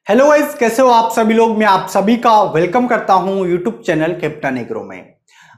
Hello guys, कैसे हो आप सभी लोग। मैं आप सभी का वेलकम करता हूं यूट्यूब चैनल कैप्टन एग्रो में।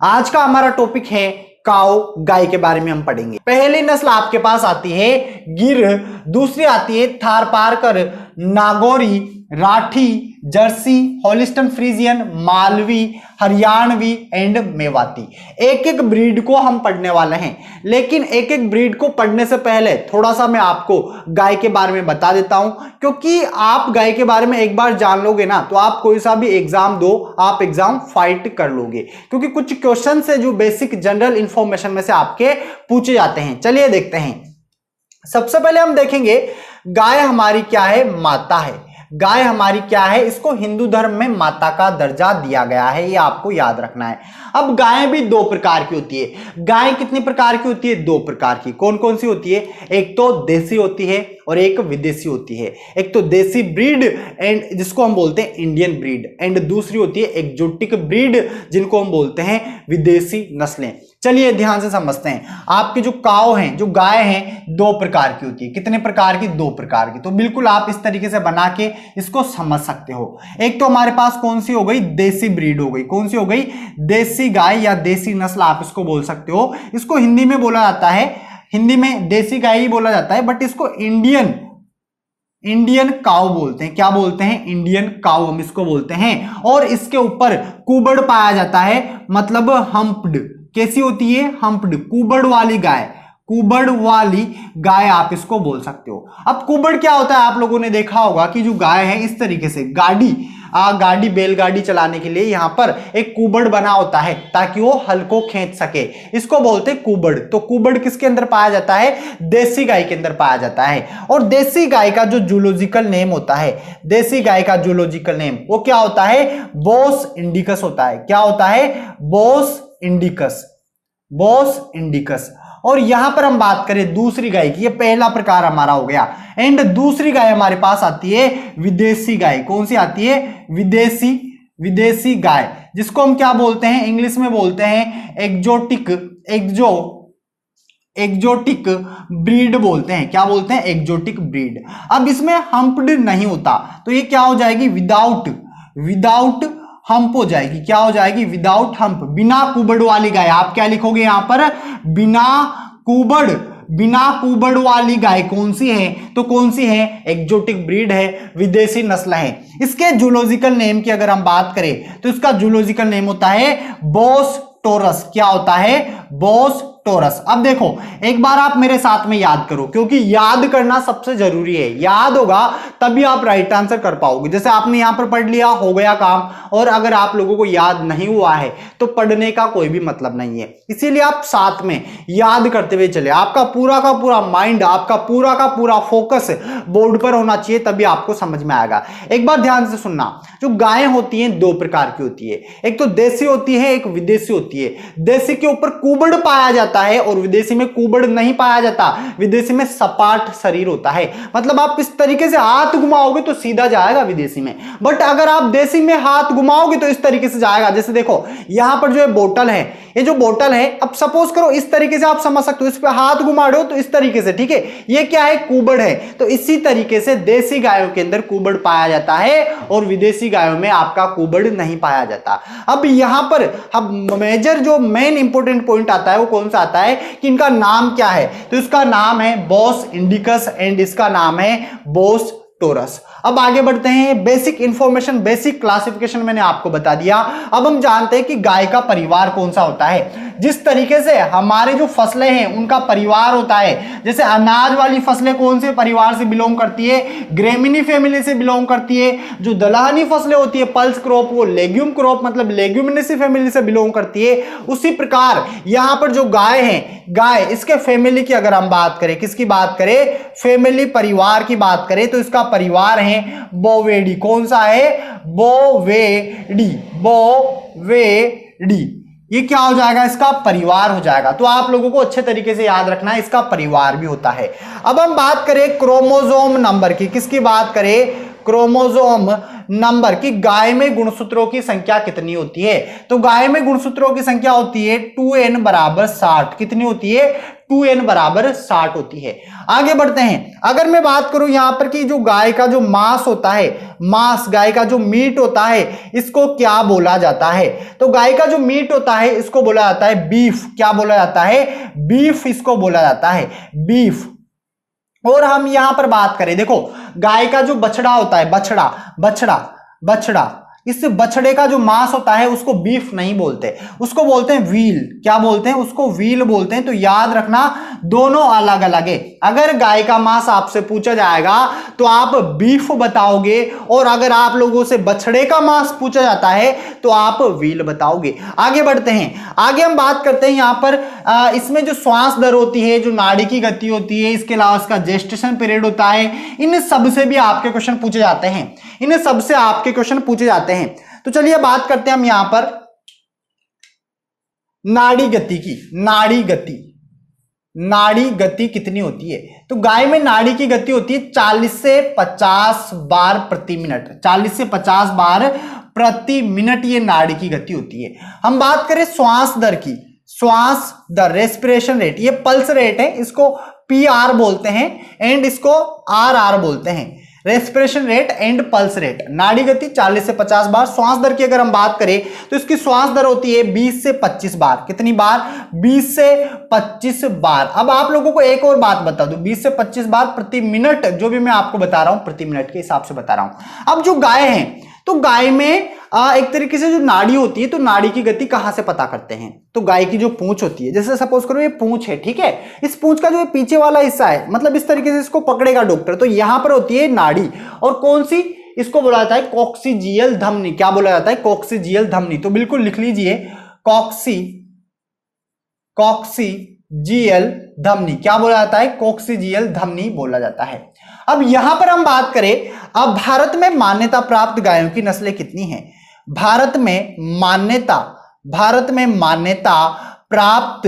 आज का हमारा टॉपिक है काऊ, गाय के बारे में हम पढ़ेंगे। पहली नस्ल आपके पास आती है गिर, दूसरी आती है Tharparkar, Nagori, Rathi, Jersey, Holstein Friesian, Malvi, Haryanvi and Mewati. एक एक ब्रीड को हम पढ़ने वाले हैं, लेकिन एक एक ब्रीड को पढ़ने से पहले थोड़ा सा मैं आपको गाय के बारे में बता देता हूं, क्योंकि आप गाय के बारे में एक बार जान लोगे ना तो आप कोई सा भी एग्जाम दो, आप एग्जाम फाइट कर लोगे, क्योंकि कुछ क्वेश्चन है जो बेसिक जनरल इंफॉर्मेशन में से आपके पूछे जाते हैं। चलिए देखते हैं। सबसे पहले हम देखेंगे गाय हमारी क्या है, माता है। गाय हमारी क्या है, इसको हिंदू धर्म में माता का दर्जा दिया गया है, ये आपको याद रखना है। अब गाय भी दो प्रकार की होती है। गाय कितनी प्रकार की होती है? दो प्रकार की। कौन कौन सी होती है? एक तो देसी होती है और एक विदेशी होती है। एक तो देसी ब्रीड एंड जिसको हम बोलते हैं इंडियन ब्रीड, एंड दूसरी होती है एक्जोटिक ब्रीड जिनको हम बोलते हैं विदेशी नस्लें। चलिए ध्यान से समझते हैं। आपकी जो काऊ हैं, जो गाय हैं, दो प्रकार की होती है। कितने प्रकार की? दो प्रकार की। तो बिल्कुल आप इस तरीके से बना के इसको समझ सकते हो। एक तो हमारे पास कौन सी हो गई? देसी ब्रीड हो गई। कौन सी हो गई? देसी गाय या देसी नस्ल आप इसको बोल सकते हो। इसको हिंदी में बोला जाता है, हिंदी में देसी गाय ही बोला जाता है, बट इसको इंडियन काऊ बोलते हैं। क्या बोलते हैं? इंडियन काऊ हम इसको बोलते हैं। और इसके ऊपर कुबड़ पाया जाता है, मतलब हम्प्ड। कैसी होती है? हम्प्ड, कुबड़ वाली गाय। कुबड़ वाली गाय आप इसको बोल सकते हो। अब कुबड़ क्या होता है? आप लोगों ने देखा होगा कि जो गाय है इस तरीके से गाड़ी बैलगाड़ी चलाने के लिए यहां पर एक कुबड़ बना होता है ताकि वो हल को खींच सके। इसको बोलते हैं कुबड़। तो कुबड़ किसके अंदर पाया जाता है? देसी गाय के अंदर पाया जाता है। और देसी गाय का जो जूलॉजिकल नेम होता है, देसी गाय का जूलॉजिकल नेम वो क्या होता है? बोस इंडिकस होता है। क्या होता है? बोस इंडिकस। बोस इंडिकस। और यहां पर हम बात करें दूसरी गाय की, ये पहला प्रकार हमारा हो गया। एंड दूसरी गाय हमारे पास आती है विदेशी गाय। कौन सी आती है? विदेशी गाय, जिसको हम क्या बोलते हैं? इंग्लिश में बोलते हैं एक्जोटिक ब्रीड बोलते हैं। क्या बोलते हैं? Exotic breed. अब इसमें हम्प्ड नहीं होता, तो ये क्या हो जाएगी? विदाउट हम्प हो जाएगी। क्या हो जाएगी? विदाउट हम्प, बिना कुबड़ वाली गाय। आप क्या लिखोगे यहां पर? बिना कुबड़ वाली गाय कौन सी है? तो कौन सी है? एक्जोटिक ब्रीड है, विदेशी नस्ल है। इसके जूलॉजिकल नेम की अगर हम बात करें तो इसका जूलॉजिकल नेम होता है बोस टोरस। क्या होता है? Bos taurus. अब देखो, एक बार आप मेरे साथ में याद करो, क्योंकि याद करना सबसे जरूरी है। याद होगा तभी आप राइट आंसर कर पाओगे। जैसे आपने यहां पर पढ़ लिया, हो गया काम। और अगर आप लोगों को याद नहीं हुआ है तो पढ़ने का कोई भी मतलब नहीं है। इसीलिए आप साथ में याद करते हुए चले। आपका पूरा का पूरा माइंड, आपका पूरा का पूरा फोकस बोर्ड पर होना चाहिए, तभी आपको समझ में आएगा। एक बार ध्यान से सुनना। जो गायें होती हैं दो प्रकार की होती है। एक तो देसी होती है, एक विदेशी होती है। देसी के ऊपर कुबड़ पाया जाता है और विदेशी में कुबड़ नहीं पाया जाता। विदेशी में सपाट शरीर होता है, मतलब आप इस तरीके से हाथ घुमाओगे तो सीधा जाएगा विदेशी में, बट अगर आप देसी में हाथ घुमाओगे तो इस तरीके से जाएगा। जैसे देखो यहां पर जो बोतल है, ये जो बोतल है, अब सपोज करो इस तरीके से आप समझ सकते हो, इस पे हाथ घुमा रहे हो तो इस तरीके से, ठीक है, ये क्या है? कुबड़ है। तो इसी तरीके से देसी गायों के अंदर कुबड़ पाया जाता है और विदेशी गायों में आपका कुबड़ नहीं पाया जाता। अब यहां पर अब मेजर जो मेन इंपॉर्टेंट पॉइंट आता है वो कौन सा आता है कि इनका नाम क्या है? तो इसका नाम है बोस इंडिकस एंड इसका नाम है बोस टोरस। अब आगे बढ़ते हैं। बेसिक इंफॉर्मेशन, बेसिक क्लासिफिकेशन मैंने आपको बता दिया। अब हम जानते हैं कि गाय का परिवार कौन सा होता है। जिस तरीके से हमारे जो फसलें हैं उनका परिवार होता है, जैसे अनाज वाली फसलें कौन से परिवार से बिलोंग करती है? ग्रेमिनी फैमिली से बिलोंग करती है। जो दलहनी फसलें होती है, पल्स क्रॉप, वो लेग्यूम क्रॉप मतलब लेग्यूमिनेसी फैमिली से बिलोंग करती है। उसी प्रकार यहां पर जो गाय है, गाय इसके फैमिली की अगर हम बात करें, किसकी बात करें? फैमिली, परिवार की बात करें तो इसका परिवार है बोवेडी। कौन सा है? बोवेडी। ये क्या हो जाएगा? इसका परिवार हो जाएगा। तो आप लोगों को अच्छे तरीके से याद रखना है, इसका परिवार भी होता है। अब हम बात करें क्रोमोसोम नंबर की। किसकी बात करें? क्रोमोसोम नंबर की। गाय में गुणसूत्रों की संख्या कितनी होती है? तो गाय में गुणसूत्रों की संख्या होती है 2n बराबर 60। कितनी होती है? 2n बराबर 60 होती है। आगे बढ़ते हैं, अगर मैं बात करूं यहां पर कि जो गाय का जो मांस होता है, मांस गाय का जो मीट होता है इसको क्या बोला जाता है? तो गाय का जो मीट होता है इसको बोला जाता है बीफ। क्या बोला जाता है? बीफ इसको बोला जाता है, बीफ। और हम यहां पर बात करें, देखो गाय का जो बछड़ा होता है, बछड़ा बछड़ा बछड़ा, इस बछड़े का जो मांस होता है उसको बीफ नहीं बोलते, उसको बोलते हैं व्हील। क्या बोलते हैं? उसको व्हील बोलते हैं। तो याद रखना दोनों अलग अलग है। अगर गाय का मांस आपसे पूछा जाएगा तो आप बीफ बताओगे, और अगर आप लोगों से बछड़े का मांस पूछा जाता है तो आप व्हील बताओगे। आगे बढ़ते हैं, आगे हम बात करते हैं यहां पर इसमें जो श्वास दर होती है, जो नाड़ी की गति होती है, इसके अलावा इसका जेस्टेशन पीरियड होता है, इन सब से भी आपके क्वेश्चन पूछे जाते हैं, इन सब से आपके क्वेश्चन पूछे जाते हैं। तो चलिए बात करते हैं हम यहां पर नाड़ी गति की। नाड़ी गति, नाड़ी गति कितनी होती है? तो गाय में नाड़ी की गति होती है 40 से 50 बार प्रति मिनट, 40 से 50 बार प्रति मिनट ये नाड़ी की गति होती है। हम बात करें श्वास दर की, श्वास दर, रेस्पिरेशन रेट, ये पल्स रेट है, इसको PR बोलते हैं एंड इसको RR बोलते हैं, respiration rate and pulse rate. नाड़ी गति 40 से 50 बार। श्वास दर की अगर हम बात करें तो इसकी श्वास दर होती है 20 से 25 बार। कितनी बार? 20 से 25 बार। अब आप लोगों को एक और बात बता दूं, 20 से 25 बार प्रति मिनट, जो भी मैं आपको बता रहा हूं प्रति मिनट के हिसाब से बता रहा हूं। अब जो गाय है, तो गाय में एक तरीके से जो नाड़ी होती है, तो नाड़ी की गति कहां से पता करते हैं? तो गाय की जो पूंछ होती है, जैसे सपोज करो ये पूंछ है, ठीक है, इस पूंछ का जो पीछे वाला हिस्सा है, मतलब इस तरीके से इसको पकड़ेगा डॉक्टर, तो यहां पर होती है नाड़ी। और कौन सी? इसको बोला जाता है कॉक्सिजियल धमनी। क्या बोला जाता है? कॉक्सिजियल धमनी। तो बिल्कुल लिख लीजिए, कॉक्सिजियल धमनी। क्या बोला जाता है? कॉक्सिजियल धमनी बोला जाता है। अब यहां पर हम बात करें, अब भारत में मान्यता प्राप्त गायों की नस्लें कितनी हैं? भारत में मान्यता प्राप्त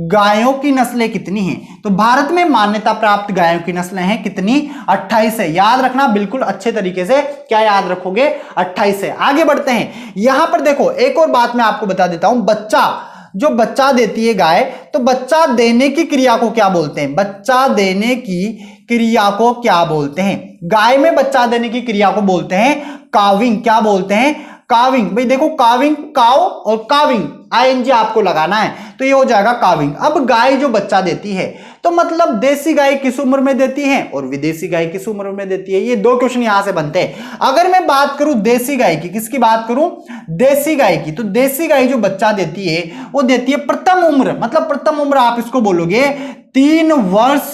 गायों की नस्लें कितनी हैं? तो भारत में मान्यता प्राप्त गायों की नस्लें हैं कितनी? 28 है। याद रखना बिल्कुल अच्छे तरीके से। क्या याद रखोगे? 28 है। आगे बढ़ते हैं, यहां पर देखो एक और बात मैं आपको बता देता हूं, जो बच्चा देती है गाय, तो बच्चा देने की क्रिया को क्या बोलते हैं? बच्चा देने की क्रिया को क्या बोलते हैं? गाय में बच्चा देने की क्रिया को बोलते हैं काविंग। क्या बोलते हैं? काविंग। भाई देखो, काविंग, काव और काविंग, ING आपको लगाना है, तो ये हो जाएगा काविंग। अब गाय जो बच्चा देती है, तो मतलब देसी गाय किस उम्र में देती है और विदेशी गाय किस उम्र में देती है? ये दो क्वेश्चन यहां से बनते हैं। अगर मैं बात करूं देसी गाय की, किसकी बात करूं? देसी गाय की। तो देसी गाय जो बच्चा देती है वो देती है प्रथम उम्र, मतलब प्रथम उम्र आप इसको बोलोगे 3 वर्ष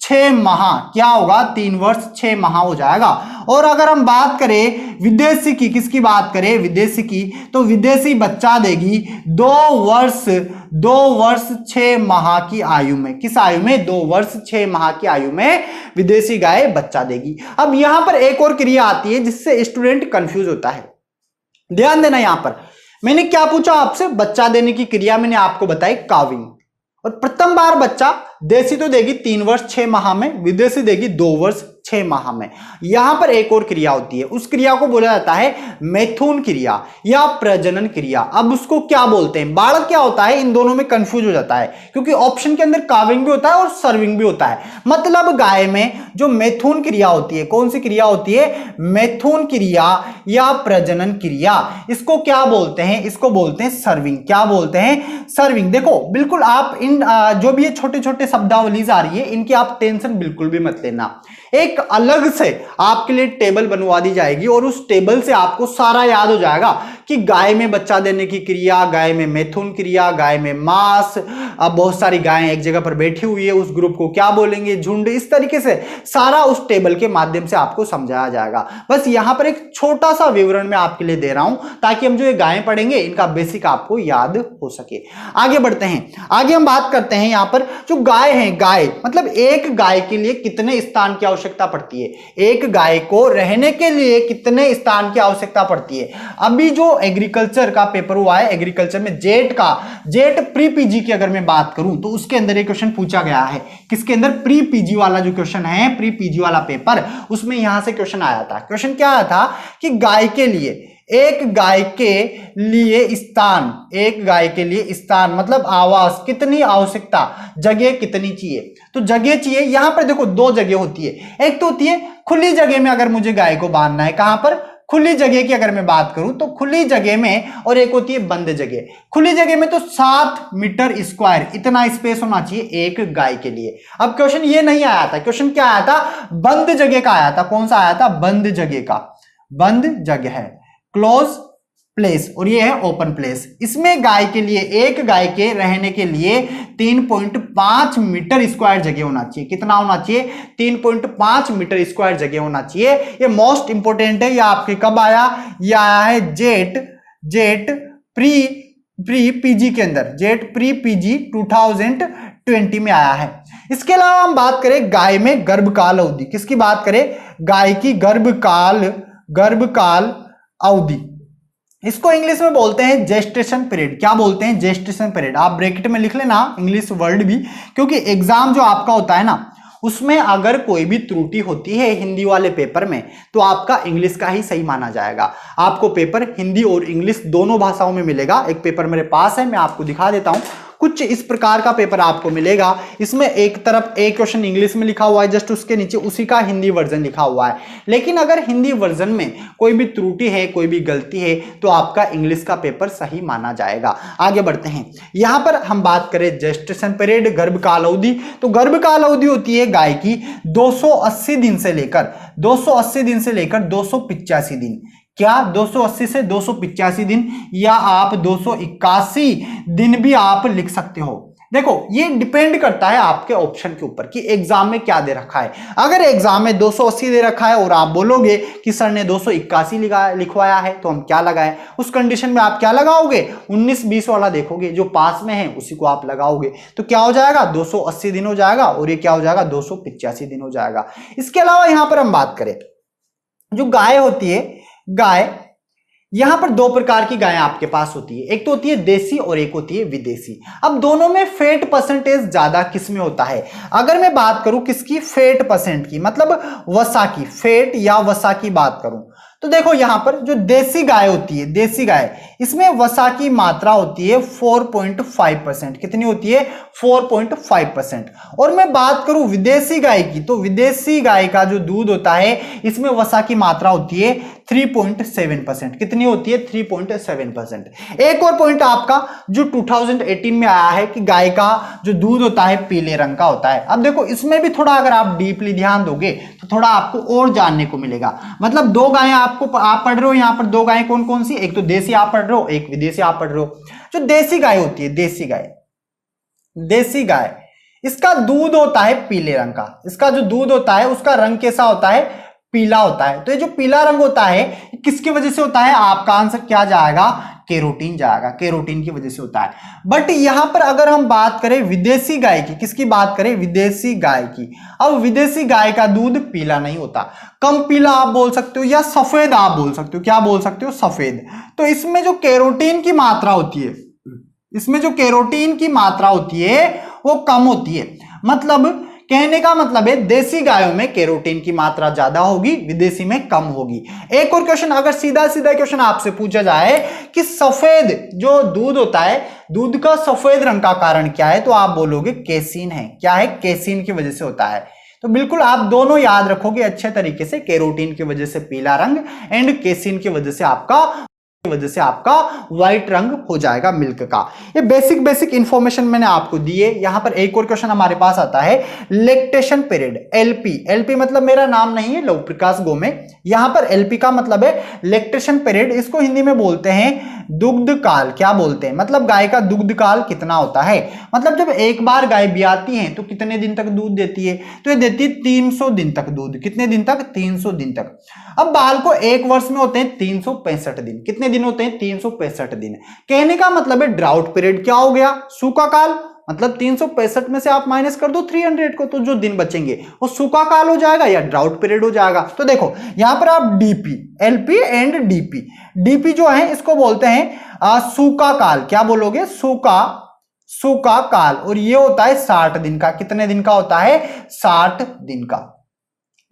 6 माह। क्या होगा? 3 वर्ष 6 माह हो जाएगा। और अगर हम बात करें विदेशी की, किसकी बात करें? विदेशी की, तो विदेशी बच्चा देगी 2 वर्ष 6 माह की आयु में। किस आयु में? 2 वर्ष 6 माह की आयु में विदेशी गाय बच्चा देगी। अब यहां पर एक और क्रिया आती है जिससे स्टूडेंट कंफ्यूज होता है। ध्यान देना, यहां पर मैंने क्या पूछा आपसे? बच्चा देने की क्रिया मैंने आपको बताई काविंग। और प्रथम बार बच्चा देसी तो देगी 3 वर्ष 6 माह में, विदेशी देगी 2 वर्ष 6 माह में। यहां पर एक और क्रिया होती है, उस क्रिया को बोला जाता है मैथुन क्रिया या प्रजनन क्रिया। अब उसको क्या बोलते हैं? बालक क्या होता है? इन दोनों में कंफ्यूज हो जाता है, क्योंकि ऑप्शन के अंदर काविंग भी होता है और सर्विंग भी होता है। मतलब गाय में जो मैथुन क्रिया होती है, कौन सी क्रिया होती है? मैथुन क्रिया या प्रजनन क्रिया। इसको क्या बोलते हैं? इसको बोलते हैं सर्विंग। क्या बोलते हैं? सर्विंग। देखो बिल्कुल आप इन जो भी ये छोटे छोटे शब्दावलीज आ रही है, इनकी आप टेंशन बिल्कुल भी मत लेना। एक अलग से आपके लिए टेबल बनवा दी जाएगी और उस टेबल से आपको सारा याद हो जाएगा कि गाय में बच्चा देने की क्रिया, गाय में मैथुन क्रिया, गाय में मास, अब बहुत सारी गायें एक जगह पर बैठी हुई है, उस ग्रुप को क्या बोलेंगे? झुंड। इस तरीके से सारा उस टेबल के माध्यम से आपको समझाया जाएगा। बस यहां पर एक छोटा सा विवरण मैं आपके लिए दे रहा हूं ताकि हम जो ये गायें पढ़ेंगे इनका बेसिक आपको याद हो सके। आगे बढ़ते हैं, आगे हम बात करते हैं यहां पर जो गाय है, गाय मतलब एक गाय के लिए कितने स्थान की आवश्यकता पड़ती है? एक गाय को रहने के लिए कितने स्थान की आवश्यकता पड़ती है? अभी जो एग्रीकल्चर का पेपर हुआ है, एग्रीकल्चर में जेट प्री पीजी की अगर मैं बात करूं तो उसके अंदर एक क्वेश्चन पूछा गया है। किसके अंदर? प्री पीजी वाला जो क्वेश्चन है, प्री पीजी वाला पेपर, उसमें यहां से क्वेश्चन आया था। क्वेश्चन क्या आया था कि गाय के लिए एक गाय के लिए स्थान, एक गाय के लिए स्थान मतलब आवास, कितनी आवश्यकता, जगह कितनी चाहिए, तो जगह चाहिए। यहां पर देखो दो जगह होती है, एक तो होती है खुली जगह में अगर मुझे गाय को बांधना है, कहां पर, खुली जगह की अगर मैं बात करूं तो खुली जगह में, और एक होती है बंद जगह। खुली जगह में तो 7 मीटर स्क्वायर इतना स्पेस होना चाहिए एक गाय के लिए। अब क्वेश्चन ये नहीं आया था, क्वेश्चन क्या आया था, बंद जगह का आया था। कौन सा आया था, बंद जगह का, बंद जगह है क्लोज प्लेस, और ये है ओपन प्लेस। इसमें गाय के लिए, एक गाय के रहने के लिए 3.5 मीटर स्क्वायर जगह होना चाहिए। कितना होना चाहिए, 3.5 मीटर स्क्वायर जगह होना चाहिए। ये मोस्ट इंपोर्टेंट है। ये आपके कब आया, ये आया है जेट प्री पीजी के अंदर, जेट प्री पीजी 2020 में आया है। इसके अलावा हम बात करें गाय में गर्भकाल अवधि, किसकी बात करें, गाय की गर्भकाल अवधि, इसको इंग्लिश में बोलते हैं जेस्टेशन पीरियड। क्या बोलते हैं, जेस्टेशन पीरियड। आप ब्रैकेट में लिख लेना इंग्लिश वर्ड भी, क्योंकि एग्जाम जो आपका होता है ना, उसमें अगर कोई भी त्रुटि होती है हिंदी वाले पेपर में, तो आपका इंग्लिश का ही सही माना जाएगा। आपको पेपर हिंदी और इंग्लिश दोनों भाषाओं में मिलेगा। एक पेपर मेरे पास है, मैं आपको दिखा देता हूं। कुछ इस प्रकार का पेपर आपको मिलेगा। इसमें एक तरफ एक क्वेश्चन इंग्लिश में लिखा हुआ है, जस्ट उसके नीचे उसी का हिंदी वर्जन लिखा हुआ है। लेकिन अगर हिंदी वर्जन में कोई भी त्रुटि है, कोई भी गलती है, तो आपका इंग्लिश का पेपर सही माना जाएगा। आगे बढ़ते हैं। यहां पर हम बात करें जेस्टेशन पीरियड, गर्भकाल अवधि, तो गर्भकाल अवधि होती है गाय की 280 दिन से लेकर 285 दिन। क्या, 280 से 285 दिन, या आप 281 दिन भी आप लिख सकते हो। देखो ये डिपेंड करता है आपके ऑप्शन के ऊपर कि एग्जाम में क्या दे रखा है। अगर एग्जाम में 280 दे रखा है और आप बोलोगे कि सर ने 281 लिखवाया है, तो हम क्या लगाएं, उस कंडीशन में आप क्या लगाओगे, 19-20 वाला देखोगे, जो पास में है उसी को आप लगाओगे। तो क्या हो जाएगा, 280 दिन हो जाएगा, और ये क्या हो जाएगा, 285 दिन हो जाएगा। इसके अलावा यहां पर हम बात करें, जो गाय होती है, गाय, यहां पर दो प्रकार की गायें आपके पास होती है, एक तो होती है देसी और एक होती है विदेशी। अब दोनों में फैट परसेंटेज ज्यादा किस में होता है, अगर मैं बात करूं किसकी, फैट परसेंट की, मतलब वसा की, फैट या वसा की बात करूं, तो देखो यहां पर जो देसी गाय होती है, देसी गाय, इसमें वसा की मात्रा होती है 4.5%। कितनी होती है, 4.5%। और मैं बात करूं विदेशी गाय की, तो विदेशी गाय का जो दूध होता है, इसमें वसा की मात्रा होती है 3.7%। कितनी होती है, 3.7%। एक और पॉइंट आपका जो 2018 में आया है कि गाय का जो दूध होता है पीले रंग का होता है। अब देखो इसमें भी थोड़ा अगर आप डीपली ध्यान दोगे तो थोड़ा आपको और जानने को मिलेगा। मतलब दो गायें आप पढ़ रहे हो, यहां पर दो गायें कौन कौन सी, एक तो देसी आप पढ़ रहे हो, एक विदेशी आप पढ़ रहे हो। जो देसी गाय होती है, देसी गाय, इसका दूध होता है पीले रंग का। इसका जो दूध होता है उसका रंग कैसा होता है, पीला होता है। तो ये जो पीला रंग होता है किसकी वजह से होता है, आपका आंसर क्या जाएगा, केरोटीन जाएगा, केरोटीन की वजह से होता है। बट यहां पर अगर हम बात करें विदेशी गाय की, किसकी बात करें, विदेशी गाय की, अब विदेशी गाय का दूध पीला नहीं होता, कम पीला आप बोल सकते हो, या सफेद आप बोल सकते हो। क्या बोल सकते हो, सफेद। तो इसमें जो केरोटीन की मात्रा होती है, इसमें जो केरोटीन की मात्रा होती है वो कम होती है। मतलब कहने का मतलब है देसी गायों में केरोटीन की मात्रा ज्यादा होगी, विदेशी में कम होगी। एक और क्वेश्चन, अगर सीधा सीधा क्वेश्चन आपसे पूछा जाए कि सफेद जो दूध होता है, दूध का सफेद रंग का कारण क्या है, तो आप बोलोगे केसीन है। क्या है, केसीन की वजह से होता है। तो बिल्कुल आप दोनों याद रखोगे अच्छे तरीके से, केरोटीन की वजह से पीला रंग एंड केसीन की वजह से आपका व्हाइट रंग हो जाएगा मिल्क का। ये बेसिक इंफॉर्मेशन मैंने आपको दी है। यहां पर एक और क्वेश्चन हमारे पास आता है, लैक्टेशन पीरियड, एलपी मतलब मेरा नाम नहीं है लव प्रकाश गोमे, यहां पर एलपी का मतलब है लैक्टेशन पीरियड। इसको हिंदी में बोलते हैं दुग्ध काल। क्या बोलते हैं, मतलब गाय का दुग्ध काल कितना होता है। मतलब जब एक बार गाय ब्याती है तो कितने दिन तक दूध देती है, तो ये देती है 300 दिन तक दूध। कितने दिन तक, 300 दिन तक। अब बाल को एक वर्ष में होते हैं 365 दिन। कितने दिन होते हैं, 365 दिन। कहने का मतलब है ड्राउट पीरियड क्या हो गया, सूखा काल। मतलब 365 में से आप माइनस कर दो 300 को, तो जो दिन बचेंगे वो सूखा काल हो जाएगा या ड्राउट पीरियड हो जाएगा। तो देखो यहां पर आप डीपी, एलपी एंड डीपी जो है इसको बोलते हैं सूखा काल। क्या बोलोगे, सूखा काल। और ये होता है 60 दिन का। कितने दिन का होता है, 60 दिन का।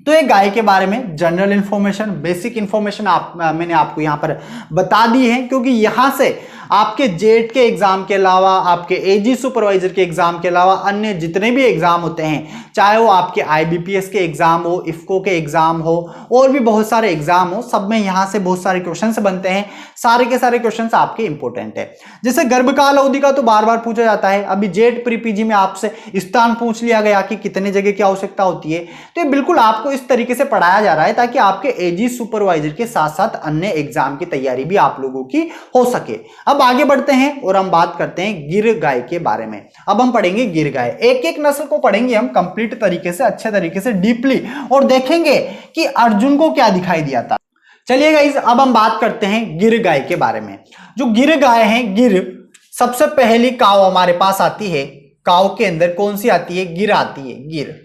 तो एक गाय के बारे में जनरल इंफॉर्मेशन, बेसिक इंफॉर्मेशन मैंने आपको यहां पर बता दी है, क्योंकि यहां से आपके जेट के एग्जाम के अलावा, आपके एजी सुपरवाइजर के एग्जाम के अलावा अन्य जितने भी एग्जाम होते हैं, चाहे वो आपके आईबीपीएस के एग्जाम हो, इफको के एग्जाम हो, और भी बहुत सारे एग्जाम हो, सब में यहां से बहुत सारे क्वेश्चंस बनते हैं। सारे के सारे क्वेश्चंस आपके इंपॉर्टेंट है। जैसे गर्भकाल अवधि का तो बार बार पूछा जाता है। अभी जेट प्री पीजी में आपसे स्थान पूछ लिया गया कि कितने जगह की आवश्यकता होती है। तो ये बिल्कुल आपको इस तरीके से पढ़ाया जा रहा है ताकि आपके एजी सुपरवाइजर के साथ साथ अन्य एग्जाम की तैयारी भी आप लोगों की हो सके। अब आगे बढ़ते हैं और हम बात करते हैं गिर गाय के बारे में। अब हम पढ़ेंगे गिर गाय, एक एक नस्ल को पढ़ेंगे हम कंप्लीट तरीके से, अच्छे तरीके से, डीपली, और देखेंगे कि अर्जुन को क्या दिखाई दिया था। चलिए गाइस, अब हम बात करते हैं गिर गाय के बारे में। जो गिर गाय है, गिर, सबसे पहली काव हमारे पास आती है। काव के अंदर कौन सी आती है? गिर आती है, गिर।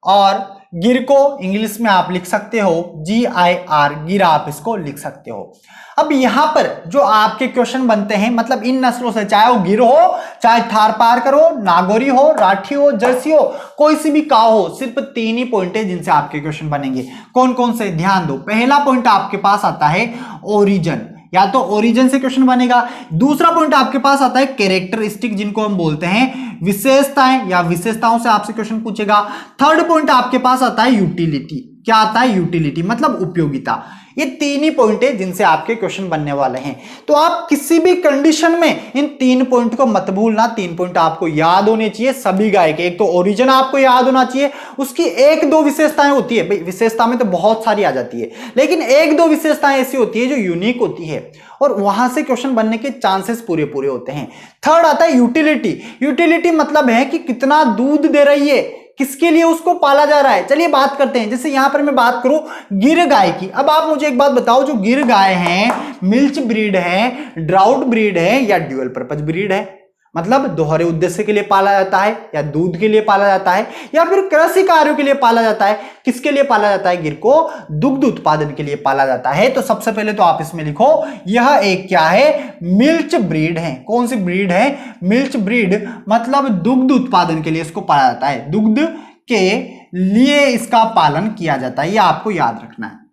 और गिर को इंग्लिश में आप लिख सकते हो GIR, गिर आप इसको लिख सकते हो। अब यहां पर जो आपके क्वेश्चन बनते हैं, मतलब इन नस्लों से, चाहे वो गिर हो, चाहे थारपारकर हो, नागौरी हो, राठी हो, जर्सी हो, कोई सी भी काव हो, सिर्फ 3 ही पॉइंट है जिनसे आपके क्वेश्चन बनेंगे। कौन कौन से? ध्यान दो। पहला पॉइंट आपके पास आता है ओरिजिन, या तो ओरिजिन से क्वेश्चन बनेगा। दूसरा पॉइंट आपके पास आता है कैरेक्टरिस्टिक, जिनको हम बोलते हैं विशेषताएं, या विशेषताओं से आपसे क्वेश्चन पूछेगा। थर्ड पॉइंट आपके पास आता है यूटिलिटी। क्या आता है? यूटिलिटी, मतलब उपयोगिता। ये 3 ही पॉइंट है जिनसे आपके क्वेश्चन बनने वाले हैं। तो आप किसी भी कंडीशन में इन 3 पॉइंट को मत भूलना। 3 पॉइंट आपको याद होने चाहिए सभी गाय के। एक तो ओरिजिन आपको याद होना चाहिए, उसकी 1-2 विशेषताएं होती है। भाई विशेषता में तो बहुत सारी आ जाती है, लेकिन 1-2 विशेषताएं ऐसी होती है जो यूनिक होती है, और वहां से क्वेश्चन बनने के चांसेस पूरे पूरे होते हैं। थर्ड आता है यूटिलिटी। यूटिलिटी मतलब है कि कितना दूध दे रही है, किसके लिए उसको पाला जा रहा है। चलिए बात करते हैं। जैसे यहां पर मैं बात करूं गिर गाय की। अब आप मुझे एक बात बताओ, जो गिर गाय है, मिल्च ब्रीड है, ड्राउट ब्रीड है, या ड्यूअल पर्पज ब्रीड है? मतलब दोहरे उद्देश्य के लिए पाला जाता है, या दूध के लिए पाला जाता है, या फिर कृषि कार्यों के लिए पाला जाता है? किसके लिए पाला जाता है? गिर को दुग्ध उत्पादन के लिए पाला जाता है। तो सबसे पहले तो आप इसमें लिखो, यह एक क्या है? मिल्च ब्रीड है। कौन सी ब्रीड है? मिल्च ब्रीड, मतलब दुग्ध उत्पादन के लिए इसको पाला जाता है, दुग्ध के लिए इसका पालन किया जाता है। यह आपको याद रखना है।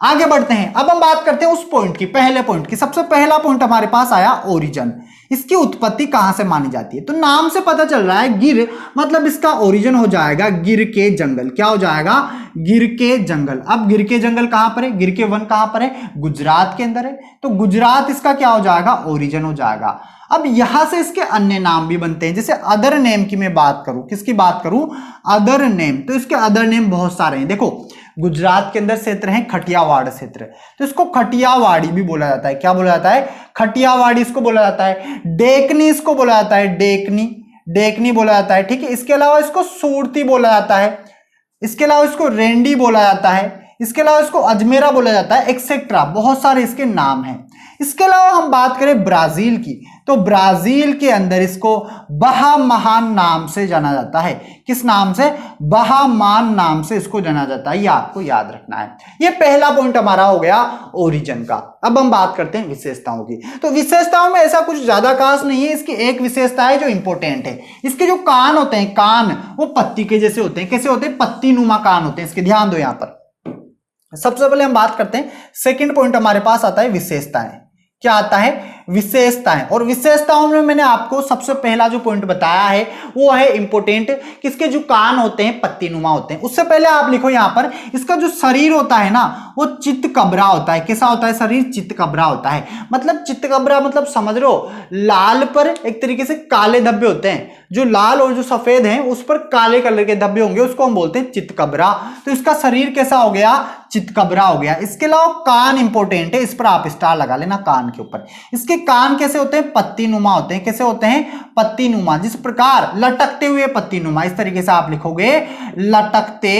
आगे बढ़ते हैं। अब हम बात करते हैं उस पॉइंट की, पहले पॉइंट की। सबसे पहला पॉइंट हमारे पास आया ओरिजिन। इसकी उत्पत्ति कहां से मानी जाती है? तो नाम से पता चल रहा है गिर, मतलब इसका ओरिजिन हो जाएगा गिर के जंगल। क्या हो जाएगा? गिर के जंगल। अब गिर के जंगल कहां पर है? गिर के वन कहां पर है? गुजरात के अंदर है। तो गुजरात इसका क्या हो जाएगा? ओरिजिन हो जाएगा। अब यहां से इसके अन्य नाम भी बनते हैं। जैसे अदर नेम की मैं बात करूं, किसकी बात करूं? Other name. तो इसके अदर नेम बहुत सारे हैं। देखो, गुजरात के अंदर क्षेत्र है खटियावाड़ क्षेत्र, तो इसको खटियावाड़ी भी बोला जाता है। क्या बोला जाता है? खटियावाड़ी इसको बोला जाता है। डेकनी इसको बोला जाता है, डेकनी, डेकनी बोला जाता है। ठीक है। इसके अलावा इसको सूरती बोला जाता है, इसके अलावा इसको रेंडी बोला जाता है, इसके अलावा इसको अजमेरा बोला जाता है, एक्सेट्रा। बहुत सारे इसके नाम हैं। इसके अलावा हम बात करें ब्राजील की, तो ब्राजील के अंदर इसको बहामान नाम से जाना जाता है। किस नाम से? बहामान नाम से इसको जाना जाता है। ये आपको याद रखना है। ये पहला पॉइंट हमारा हो गया ओरिजिन का। अब हम बात करते हैं विशेषताओं की। तो विशेषताओं में ऐसा कुछ ज्यादा खास नहीं है। इसकी एक विशेषता है जो इंपॉर्टेंट है, इसके जो कान होते हैं, कान वो पत्ती के जैसे होते हैं। कैसे होते हैं? पत्ती नुमा कान होते हैं इसके। ध्यान दो यहां पर। सबसे पहले हम बात करते हैं, सेकंड पॉइंट हमारे पास आता है विशेषताएं। क्या आता है? विशेषताएं। और विशेषताओं में मैंने आपको सबसे पहला जो पॉइंट बताया है वो है इंपोर्टेंट, किसके जो कान होते हैं पत्तीनुमा होते हैं। उससे पहले आप लिखो यहां पर, इसका जो शरीर होता है ना वो चित्तकबरा होता है। कैसा होता है शरीर? चित्तकबरा होता है। मतलब चित्तकबरा मतलब समझ लो, लाल पर एक तरीके से काले धब्बे होते हैं, जो लाल और जो सफेद हैं उस पर काले कलर के धब्बे होंगे, उसको हम बोलते हैं चित्तकबरा। तो इसका शरीर कैसा हो गया? चित्तकबरा हो गया। इसके अलावा कान इंपॉर्टेंट है, इस पर आप स्टार लगा लेना कान के ऊपर। इसके कान कैसे होते हैं? पत्तीनुमा होते हैं। कैसे होते हैं? पत्तीनुमा। जिस प्रकार लटकते हुए पत्तीनुमा, इस तरीके से आप लिखोगे, लटकते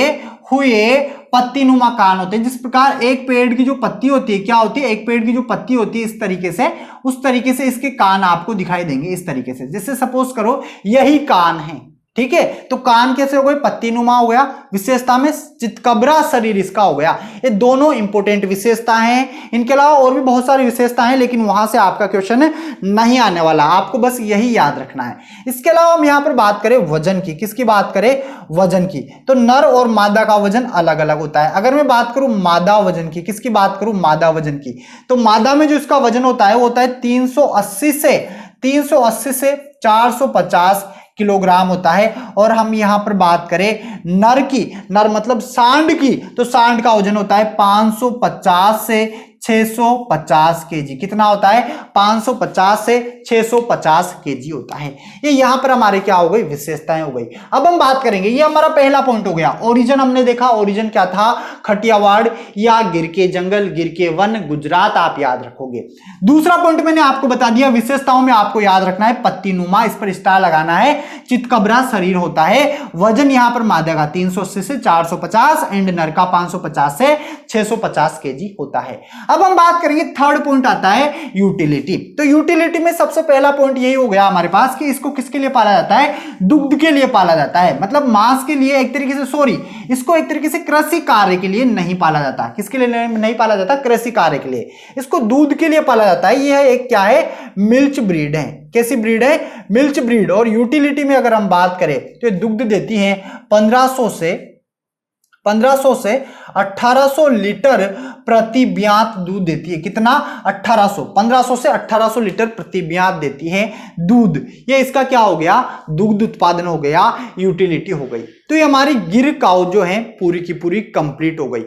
हुए पत्तीनुमा कान होते हैं। जिस प्रकार एक पेड़ की जो पत्ती होती है, क्या होती है? एक पेड़ की जो पत्ती होती है इस तरीके से, उस तरीके से इसके कान आपको दिखाई देंगे इस तरीके से। जैसे सपोज करो यही कान है, ठीक है। तो कान कैसे हो गए, पत्तीनुमा हो गया, विशेषता में चितकबरा शरीर इसका हो गया। ये दोनों इंपॉर्टेंट विशेषता हैं। इनके अलावा और भी बहुत सारी विशेषताएं हैं, लेकिन वहां से आपका क्वेश्चन नहीं आने वाला, आपको बस यही याद रखना है। इसके अलावा हम यहां पर बात करें वजन की, किसकी बात करें, वजन की, तो नर और मादा का वजन अलग अलग होता है। अगर मैं बात करूं मादा वजन की, किसकी बात करूं, मादा वजन की, तो मादा में जो इसका वजन होता है वो होता है 380 से 450 किलोग्राम होता है। और हम यहां पर बात करें नर की, नर मतलब सांड की, तो सांड का वजन होता है 550 से 650 केजी। कितना होता है, 550 से 650 केजी होता है। ये यहां पर हमारे क्या हो गई, विशेषताएं हो गई। अब हम बात करेंगे, ये हमारा पहला पॉइंट हो गया। ओरिजिन हमने देखा, ओरिजिन क्या था, खटियावाड़ या गिर के जंगल, गिर के वन, गुजरात, आप याद रखोगे। दूसरा पॉइंट मैंने आपको बता दिया, विशेषताओं में आपको याद रखना है पत्तीनुमा, इस पर स्टार लगाना है, चितकबरा शरीर होता है। वजन यहां पर मादा का 380 से 450 एंड नर का 550 से 650 केजी होता है। अब हम बात करेंगे, थर्ड पॉइंट आता है यूटिलिटी। तो यूटिलिटी में सबसे पहला पॉइंट यही हो गया हमारे पास कि इसको किसके लिए पाला जाता है, दुग्ध के लिए पाला जाता है, मतलब मांस के लिए, एक तरीके से सॉरी, इसको एक तरीके से कृषि कार्य के लिए नहीं पाला जाता। किसके लिए नहीं पाला जाता, कृषि कार्य के लिए, इसको दूध के लिए पाला जाता है। यह एक क्या है, मिल्च ब्रीड है। कैसी ब्रीड है, मिल्च ब्रीड। और यूटिलिटी में अगर हम बात करें तो ये दुग्ध देती है 1500 से 1800 लीटर प्रति ब्यात दूध देती है। कितना, 1500 से 1800 लीटर प्रति ब्यात देती है दूध। ये इसका क्या हो गया, दुग्ध उत्पादन हो गया, यूटिलिटी हो गई। तो ये हमारी गिर काऊ जो है पूरी की पूरी कंप्लीट हो गई।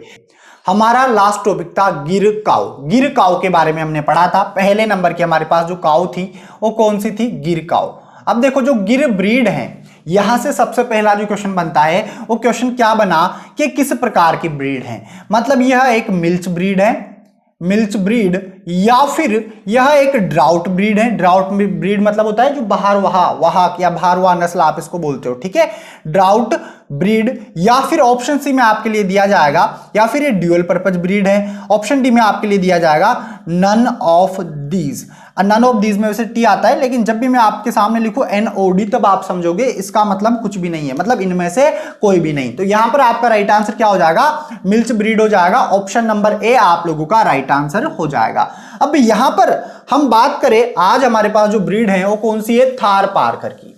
हमारा लास्ट टॉपिक था गिर काऊ। गिर काऊ के बारे में हमने पढ़ा था। पहले नंबर की हमारे पास जो काऊ थी वो कौन सी थी, गिर काऊ। अब देखो जो गिर ब्रीड है, यहां से सबसे पहला जो क्वेश्चन बनता है वो क्वेश्चन क्या बना कि किस प्रकार की ब्रीड है, मतलब यह एक मिल्च ब्रीड है, मिल्च ब्रीड, या फिर यह एक ड्राउट ब्रीड है। ड्राउट ब्रीड मतलब होता है जो वाहक या भारवा नस्ल आप इसको बोलते हो, ठीक है, ड्राउट ब्रीड। या फिर ऑप्शन सी में आपके लिए दिया जाएगा, या फिर ये ड्यूअल पर्पज ब्रीड है। ऑप्शन डी में आपके लिए दिया जाएगा none of these. None of these में वैसे टी आता है, लेकिन जब भी मैं आपके सामने लिखूं NOD तब आप समझोगे इसका मतलब कुछ भी नहीं है, मतलब इनमें से कोई भी नहीं। तो यहां पर आपका राइट आंसर क्या हो जाएगा, मिल्च ब्रीड हो जाएगा। ऑप्शन नंबर ए आप लोगों का राइट आंसर हो जाएगा। अब यहां पर हम बात करें, आज हमारे पास जो ब्रीड है वो कौन सी है, थार पारकर की,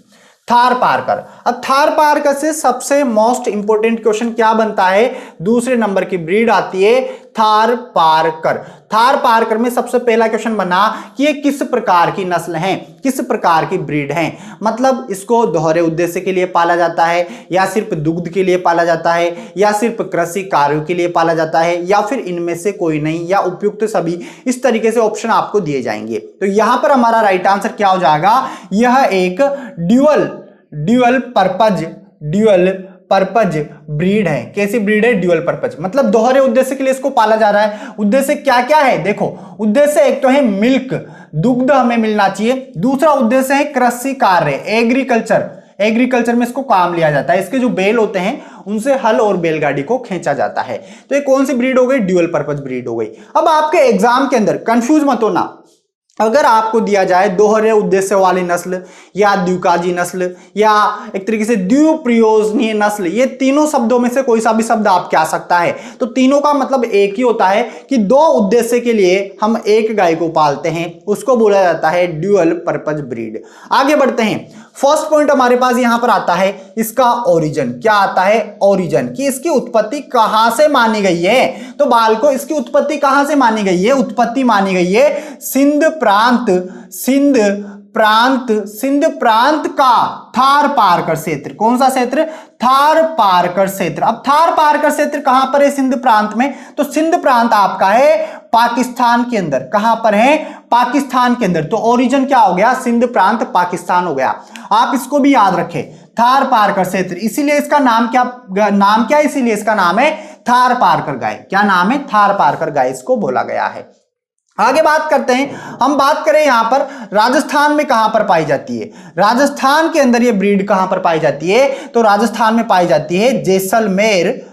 थार पारकर। अब थार पारकर से सबसे मोस्ट इंपोर्टेंट क्वेश्चन क्या बनता है, दूसरे नंबर की ब्रीड आती है थार पारकर। थार पारकर में सबसे पहला क्वेश्चन बना कि ये किस प्रकार की नस्ल है, किस प्रकार की ब्रीड है, मतलब इसको दोहरे उद्देश्य के लिए पाला जाता है, या सिर्फ दुग्ध के लिए पाला जाता है, या सिर्फ कृषि कार्यों के लिए पाला जाता है, या फिर इनमें से कोई नहीं, या उपयुक्त सभी। इस तरीके से ऑप्शन आपको दिए जाएंगे। तो यहां पर हमारा राइट आंसर क्या हो जाएगा, यह एक ड्यूअल पर्पज ब्रीड है। कैसी ब्रीड है, ड्यूअल पर्पज, मतलब दोहरे उद्देश्य के लिए इसको पाला जा रहा है। उद्देश्य क्या क्या है, देखो उद्देश्य एक तो है मिल्क, दुग्ध हमें मिलना चाहिए। दूसरा उद्देश्य है कृषि कार्य, एग्रीकल्चर में इसको काम लिया जाता है। इसके जो बैल होते हैं उनसे हल और बैलगाड़ी को खींचा जाता है। तो ये कौन सी ब्रीड हो गई, ड्यूअल पर्पज ब्रीड हो गई। अब आपके एग्जाम के अंदर कंफ्यूज मत होना, अगर आपको दिया जाए दोहरे उद्देश्य वाली नस्ल, या द्विकाजी नस्ल, या एक तरीके से द्विप्रयोजनीय नस्ल, ये तीनों शब्दों में से कोई सा भी शब्द आपके आ सकता है। तो तीनों का मतलब एक ही होता है कि दो उद्देश्य के लिए हम एक गाय को पालते हैं, उसको बोला जाता है ड्यूअल पर्पज ब्रीड। आगे बढ़ते हैं। फर्स्ट पॉइंट हमारे पास यहां पर आता है इसका ओरिजिन। क्या आता है, ओरिजिन, कि इसकी उत्पत्ति कहां से मानी गई है। तो बाल को इसकी उत्पत्ति कहां से मानी गई है, उत्पत्ति मानी गई है सिंध प्रांत का थार पारकर क्षेत्र। कौन सा क्षेत्र, थार पारकर क्षेत्र। अब थार पारकर क्षेत्र कहां पर है, सिंध प्रांत में। तो सिंध प्रांत आपका है पाकिस्तान के अंदर। कहां पर है, पाकिस्तान के अंदर। तो ओरिजिन क्या हो गया, सिंध प्रांत पाकिस्तान हो गया। आप इसको भी याद रखें, थार पारकर क्षेत्र, इसीलिए इसका नाम क्या, इसीलिए इसका नाम है थार पारकर गाय। क्या नाम है, थार पारकर गाय इसको बोला गया है। आगे बात करते हैं, हम बात करें यहां पर राजस्थान में कहां पर पाई जाती है। राजस्थान के अंदर ये ब्रीड कहां पर पाई जाती है, तो राजस्थान में पाई जाती है जैसलमेर,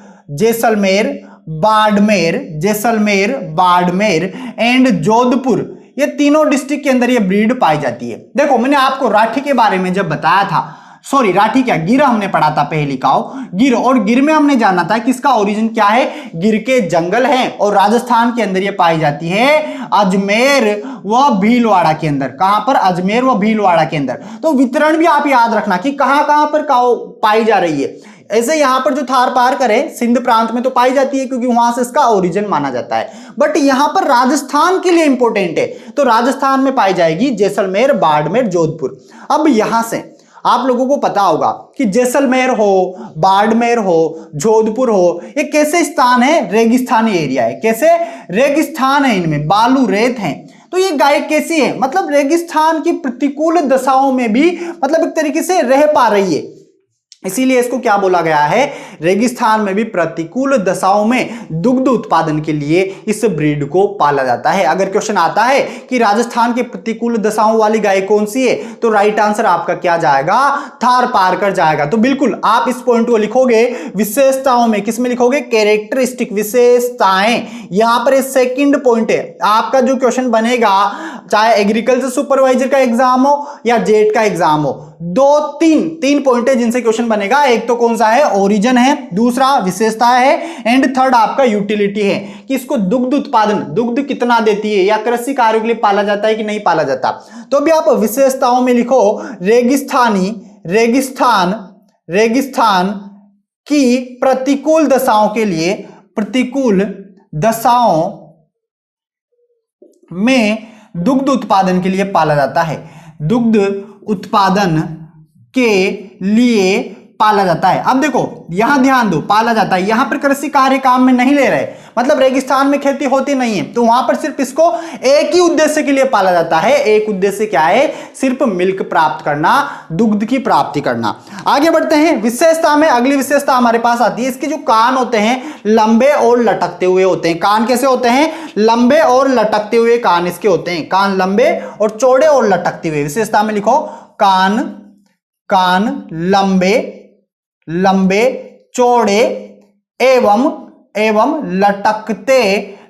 बाड़मेर एंड जोधपुर। ये तीनों डिस्ट्रिक्ट के अंदर ये ब्रीड पाई जाती है। देखो मैंने आपको राठी के बारे में जब बताया था, सॉरी राठी क्या, गिर हमने पढ़ा था पहली काव, गिर। और गिर में हमने जाना था कि इसका ओरिजिन क्या है, गिर के जंगल है और राजस्थान के अंदर ये पाई जाती है अजमेर व भीलवाड़ा के अंदर। कहां पर, अजमेर व भीलवाड़ा के अंदर। तो वितरण भी आप याद रखना कि कहां कहां पर काव पाई जा रही है। ऐसे यहां पर जो थार पार करे सिंध प्रांत में तो पाई जाती है क्योंकि वहां से इसका ओरिजिन माना जाता है, बट यहां पर राजस्थान के लिए इंपॉर्टेंट है, तो राजस्थान में पाई जाएगी जैसलमेर, बाड़मेर, जोधपुर। अब यहां से आप लोगों को पता होगा कि जैसलमेर हो, बाड़मेर हो, जोधपुर हो, ये कैसे स्थान है, रेगिस्तानी एरिया है। कैसे, रेगिस्तान है, इनमें बालू रेत है। तो ये गाय कैसी है, मतलब रेगिस्तान की प्रतिकूल दशाओं में भी मतलब एक तरीके से रह पा रही है, इसीलिए इसको क्या बोला गया है, रेगिस्तान में भी प्रतिकूल दशाओं में दुग्ध उत्पादन के लिए इस ब्रीड को पाला जाता है। अगर क्वेश्चन आता है कि राजस्थान के प्रतिकूल दशाओं वाली गाय कौन सी है, तो राइट आंसर आपका क्या जाएगा, थार पारकर जाएगा। तो बिल्कुल आप इस पॉइंट को लिखोगे विशेषताओं में, किसमें लिखोगे, कैरेक्टरिस्टिक, विशेषताएं। यहां पर सेकंड पॉइंट है आपका जो क्वेश्चन बनेगा, चाहे एग्रीकल्चर सुपरवाइजर का एग्जाम हो या जेट का एग्जाम हो, तीन पॉइंट है जिनसे क्वेश्चन बनेगा। एक तो कौन सा है, ओरिजिन है, दूसरा विशेषता है, एंड थर्ड आपका यूटिलिटी है कि इसको दुग्ध उत्पादन, दुग्ध कितना देती है या कृषि कार्यों के लिए पाला जाता है कि नहीं पाला जाता। तो भी आप विशेषताओं में लिखो रेगिस्तान की प्रतिकूल दशाओं के लिए, प्रतिकूल दशाओं में दुग्ध उत्पादन के लिए पाला जाता है, दुग्ध उत्पादन के लिए पाला जाता है। अब देखो यहां ध्यान दो, पाला जाता है, यहां पर कृषि कार्य काम में नहीं ले रहे, मतलब रेगिस्तान में खेती होती नहीं है, तो वहां पर सिर्फ इसको एक ही उद्देश्य के लिए पाला जाता है। एक उद्देश्य क्या है, सिर्फ मिल्क प्राप्त करना, दुग्ध की प्राप्ति करना। आगे बढ़ते हैं विशेषता में। अगली विशेषता हमारे पास आती है, इसके जो कान होते हैं लंबे और लटकते हुए होते हैं। कान कैसे होते हैं, लंबे और लटकते हुए कान इसके होते हैं, कान लंबे और चौड़े और लटकते हुए। विशेषता में लिखो कान लंबे चौड़े एवं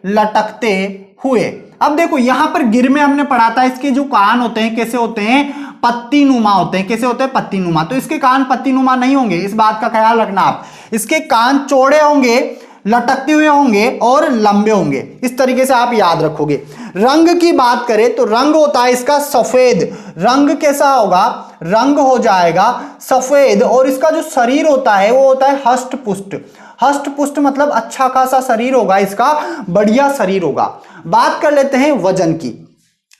लटकते हुए। अब देखो यहां पर गिर में हमने पढ़ा था, इसके जो कान होते हैं कैसे होते हैं, पत्तीनुमा होते हैं। कैसे होते हैं, पत्तीनुमा। तो इसके कान पत्तीनुमा नहीं होंगे, इस बात का ख्याल रखना आप। इसके कान चौड़े होंगे, लटकते हुए होंगे और लंबे होंगे, इस तरीके से आप याद रखोगे। रंग की बात करें तो रंग होता है इसका सफेद। रंग कैसा होगा, रंग हो जाएगा सफेद। और इसका जो शरीर होता है वो होता है हष्ट पुष्ट। हष्ट पुष्ट मतलब अच्छा खासा शरीर होगा इसका, बढ़िया शरीर होगा। बात कर लेते हैं वजन की।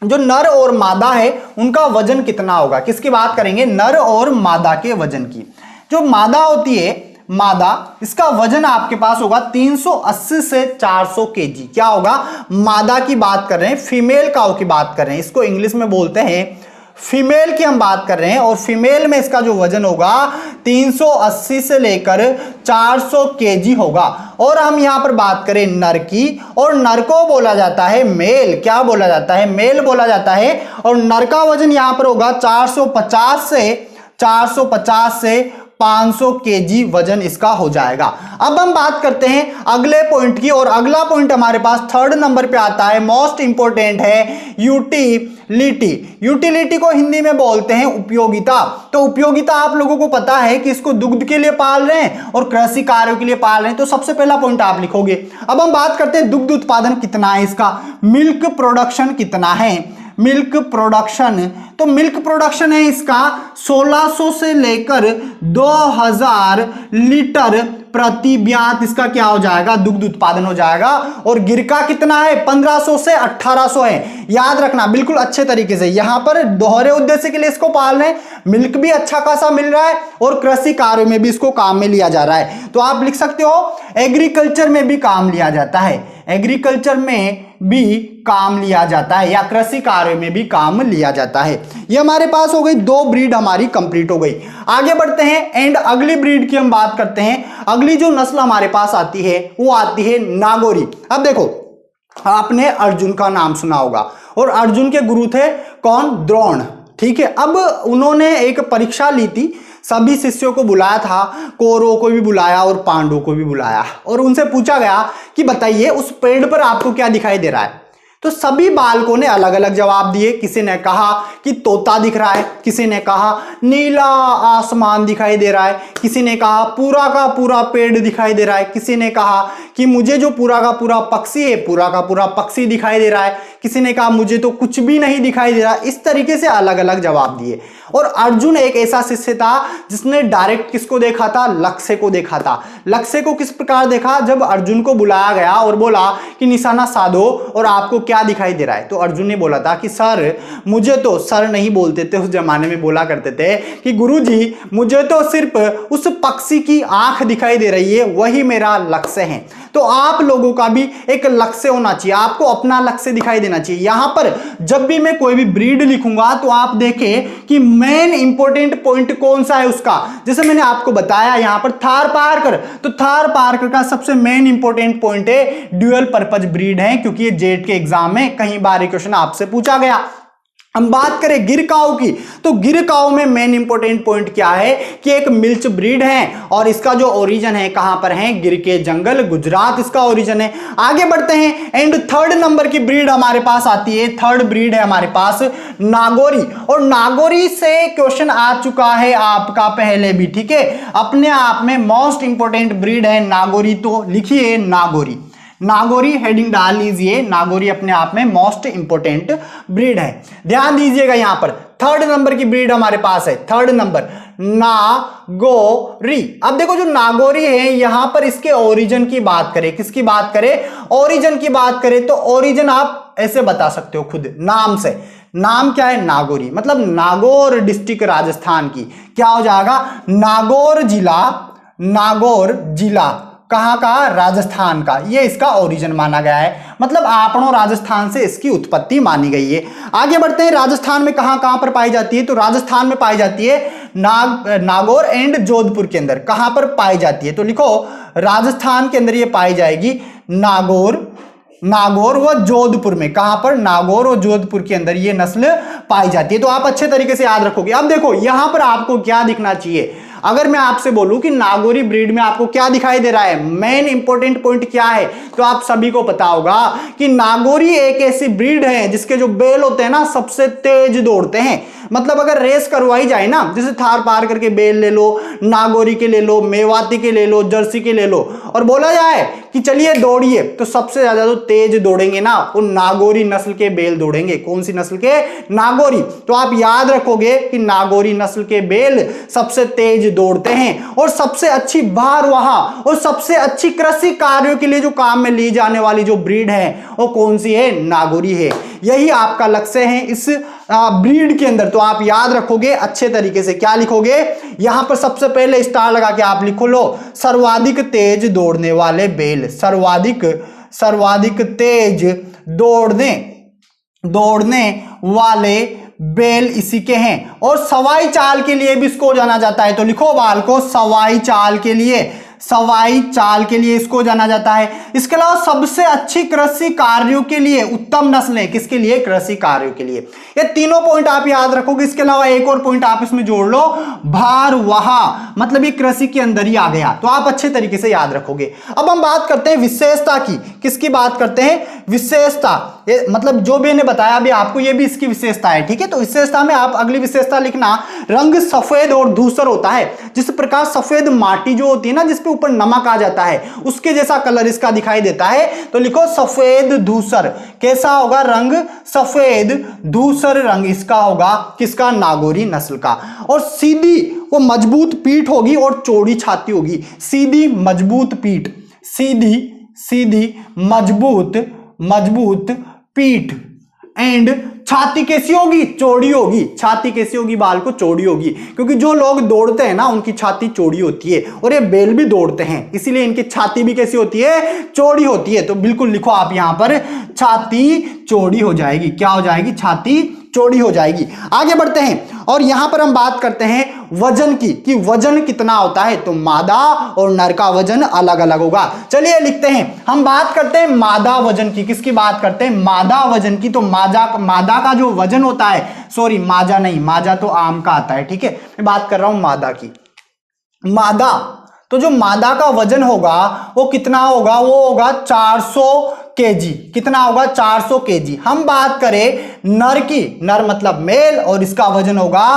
जो नर और मादा है उनका वजन कितना होगा, किसकी बात करेंगे, नर और मादा के वजन की। जो मादा होती है, मादा, इसका वजन आपके पास होगा 380 से 400 केजी। क्या होगा, मादा की बात कर रहे हैं, फीमेल काऊ की बात कर रहे हैं, इसको इंग्लिश में बोलते हैं फीमेल की हम बात कर रहे हैं। और फीमेल में इसका जो वजन होगा 380 से लेकर 400 केजी होगा। और हम यहां पर बात करें नर की, और नर को बोला जाता है मेल। क्या बोला जाता है, मेल बोला जाता है। और नर का वजन यहां पर होगा 450 से 500 केजी वजन इसका हो जाएगा। अब हम बात करते हैं अगले पॉइंट की, और अगला पॉइंट हमारे पास थर्ड नंबर पे आता है, मोस्ट इंपॉर्टेंट है यूटिलिटी। यूटिलिटी को हिंदी में बोलते हैं उपयोगिता। तो उपयोगिता आप लोगों को पता है कि इसको दुग्ध के लिए पाल रहे हैं और कृषि कार्यों के लिए पाल रहे हैं, तो सबसे पहला पॉइंट आप लिखोगे। अब हम बात करते हैं दुग्ध उत्पादन कितना है इसका, मिल्क प्रोडक्शन कितना है, मिल्क प्रोडक्शन। तो मिल्क प्रोडक्शन है इसका 1600 से लेकर 2000 लीटर प्रति ब्यात इसका क्या हो जाएगा, दुग्ध उत्पादन हो जाएगा। और गिर का कितना है, 1500 से 1800 है। याद रखना बिल्कुल अच्छे तरीके से, यहां पर दोहरे उद्देश्य के लिए इसको पाल रहे हैं, मिल्क भी अच्छा खासा मिल रहा है और कृषि कार्य में भी इसको काम में लिया जा रहा है। तो आप लिख सकते हो एग्रीकल्चर में भी काम लिया जाता है, एग्रीकल्चर में भी काम लिया जाता है या कृषि कार्य में भी काम लिया जाता है। ये हमारे पास हो गई, 2 ब्रीड हमारी कंप्लीट हो गई। आगे बढ़ते हैं एंड अगली ब्रीड की हम बात करते हैं। अगली जो नस्ल हमारे पास आती है वो आती है नागौरी। अब देखो आपने अर्जुन का नाम सुना होगा और अर्जुन के गुरु थे कौन, द्रोण। ठीक है, अब उन्होंने एक परीक्षा ली थी, सभी शिष्यों को बुलाया था, कौरवों को भी बुलाया और पांडवों को भी बुलाया, और उनसे पूछा गया कि बताइए उस पेड़ पर आपको क्या दिखाई दे रहा है। तो सभी बालकों ने अलग अलग जवाब दिए। किसी ने कहा कि तोता दिख रहा है, किसी ने कहा नीला आसमान दिखाई दे रहा है, किसी ने कहा पूरा का पूरा पेड़ दिखाई दे रहा है, किसी ने कहा कि मुझे जो पूरा का पूरा पक्षी है पूरा का पूरा पक्षी दिखाई दे रहा है, किसी ने कहा मुझे तो कुछ भी नहीं दिखाई दे रहा। इस तरीके से अलग अलग जवाब दिए। और अर्जुन एक ऐसा शिष्य था जिसने डायरेक्ट किसको देखा था? लक्ष्य को देखा था। लक्ष्य को किस प्रकार देखा? जब अर्जुन को बुलाया गया और बोला कि निशाना साधो और आपको क्या दिखाई दे रहा है, तो अर्जुन ने बोला था कि सर मुझे तो, सर नहीं बोलते थे उस जमाने में, बोला करते थे कि गुरुजी मुझे तो सिर्फ उस पक्षी की आंख दिखाई दे रही है, वही मेरा लक्ष्य है। तो आप लोगों का भी एक लक्ष्य होना चाहिए, आपको अपना लक्ष्य दिखाई देना चाहिए। यहां पर जब भी मैं कोई भी ब्रीड लिखूंगा तो आप देखें कि मेन इंपॉर्टेंट पॉइंट कौन सा है उसका। जैसे मैंने आपको बताया यहां पर थार पार्कर, तो थार पार्कर का सबसे मेन इंपॉर्टेंट पॉइंट है ड्यूअल पर्पज ब्रीड है, क्योंकि ये जेट के एग्जाम में कई बार ये क्वेश्चन आपसे पूछा गया। हम बात करें गिर काऊ की, तो गिर काऊ में मेन इंपॉर्टेंट पॉइंट क्या है कि एक मिल्च ब्रीड है और इसका जो ओरिजिन है कहां पर है? गिर के जंगल, गुजरात इसका ओरिजिन है। आगे बढ़ते हैं एंड थर्ड नंबर की ब्रीड हमारे पास आती है, थर्ड ब्रीड है हमारे पास नागौरी। और नागौरी से क्वेश्चन आ चुका है आपका पहले भी, ठीक है, अपने आप में मोस्ट इंपॉर्टेंट ब्रीड है नागौरी, तो लिखिए नागौरी। नागौरी हेडिंग डाल लीजिए, नागौरी अपने आप में मोस्ट इंपोर्टेंट ब्रीड है। ध्यान दीजिएगा यहां पर थर्ड नंबर की ब्रीड हमारे पास है, थर्ड नंबर नागौरी। अब देखो जो नागौरी है यहां पर इसके ओरिजिन की बात करें, किसकी बात करें? ओरिजिन की बात करें तो ओरिजिन आप ऐसे बता सकते हो खुद नाम से। नाम क्या है? नागौरी, मतलब नागौर डिस्ट्रिक्ट राजस्थान की। क्या हो जाएगा? नागौर जिला, नागौर जिला कहां का? राजस्थान का। ये इसका ओरिजिन माना गया है, मतलब आपनो राजस्थान से इसकी उत्पत्ति मानी गई है। आगे बढ़ते हैं, राजस्थान में कहां कहां पर पाई जाती है? तो राजस्थान में पाई जाती है नागौर एंड जोधपुर के अंदर। कहां पर पाई जाती है? तो लिखो राजस्थान के अंदर ये पाई जाएगी नागौर, नागौर व जोधपुर में। कहां पर? नागौर और जोधपुर के अंदर ये नस्ल पाई जाती है। तो आप अच्छे तरीके से याद रखोगे। अब देखो यहां पर आपको क्या दिखना चाहिए? अगर मैं आपसे बोलूं कि नागौरी ब्रीड में आपको क्या दिखाई दे रहा है, मेन इंपॉर्टेंट पॉइंट क्या है, तो आप सभी को पता होगा कि नागौरी एक ऐसी ब्रीड है जिसके जो बैल होते हैं ना सबसे तेज दौड़ते हैं। मतलब अगर रेस करवाई जाए ना, जैसे थार पार करके बैल ले लो, नागौरी के ले लो, मेवाती के ले लो, जर्सी के ले लो, और बोला जाए कि चलिए दौड़िए, तो सबसे ज्यादा तो तेज दौड़ेंगे ना वो नागौरी नस्ल के बैल दौड़ेंगे। कौन सी नस्ल के? नागौरी। तो आप याद रखोगे कि नागौरी नस्ल के बैल सबसे तेज दौड़ते हैं और सबसे अच्छी भारवाहा और सबसे अच्छी कृषि कार्यों के लिए जो काम में ली जाने वाली जो ब्रीड है वो कौन सी है? नागौरी है। यही आपका लक्ष्य है इस ब्रीड के अंदर। तो आप याद रखोगे अच्छे तरीके से। क्या लिखोगे? यहां पर सबसे पहले स्टार लगा के आप लिखो लो सर्वाधिक तेज दौड़ने वाले बैल, सर्वाधिक तेज दौड़ने वाले बैल इसी के हैं। और सवाई चाल के लिए भी इसको जाना जाता है, तो लिखो बाल को सवाई चाल के लिए, सवाई चाल के लिए इसको जाना जाता है। इसके अलावा सबसे अच्छी कृषि कार्यों के लिए उत्तम नस्ल है, किसके लिए? कृषि कार्यों के लिए। ये तीनों पॉइंट आप याद रखोगे। इसके अलावा एक और पॉइंट आप इसमें जोड़ लो, भारवाहा, मतलब ये कृषि के अंदर ही आ गया, तो आप अच्छे तरीके से याद रखोगे। अब हम बात करते हैं विशेषता की। किसकी बात करते हैं? विशेषता। ये मतलब जो भी मैंने बताया अभी आपको, ये भी इसकी विशेषता है, ठीक है। तो विशेषता में आप अगली विशेषता लिखना, रंग सफेद और धूसर होता है। जिस प्रकार सफेद माटी जो होती है ना जिसपे ऊपर नमक आ जाता है, उसके जैसा कलर इसका दिखाई देता है। तो लिखो सफेद धूसर। कैसा होगा? रंग सफेद धूसर रंग इसका होगा, किसका? नागौरी नस्ल का। और सीधी वो मजबूत पीठ होगी और चौड़ी छाती होगी। सीधी मजबूत पीठ, सीधी मजबूत पीठ एंड छाती कैसी होगी? चौड़ी होगी। छाती कैसी होगी? बाल को चौड़ी होगी, क्योंकि जो लोग दौड़ते हैं ना उनकी छाती चौड़ी होती है, और ये बैल भी दौड़ते हैं इसीलिए इनकी छाती भी कैसी होती है? चौड़ी होती है। तो बिल्कुल लिखो आप यहां पर छाती चौड़ी हो जाएगी। क्या हो जाएगी? छाती चौड़ी हो जाएगी। आगे बढ़ते हैं और यहां पर हम बात करते हैं वजन की, कि वजन कितना होता है। तो मादा और नर का वजन अलग अलग होगा। चलिए लिखते हैं, हम बात करते हैं मादा वजन की। किसकी बात करते हैं? मादा वजन की। तो मादा का जो वजन होता है, सॉरी माजा नहीं, माजा तो आम का आता है, ठीक है, मैं बात कर रहा हूं मादा की। मादा, तो जो मादा का वजन होगा वो कितना होगा? वो होगा 400 केजी, कितना होगा 400 केजी। हम बात करें नर की, नर मतलब मेल, और इसका वजन होगा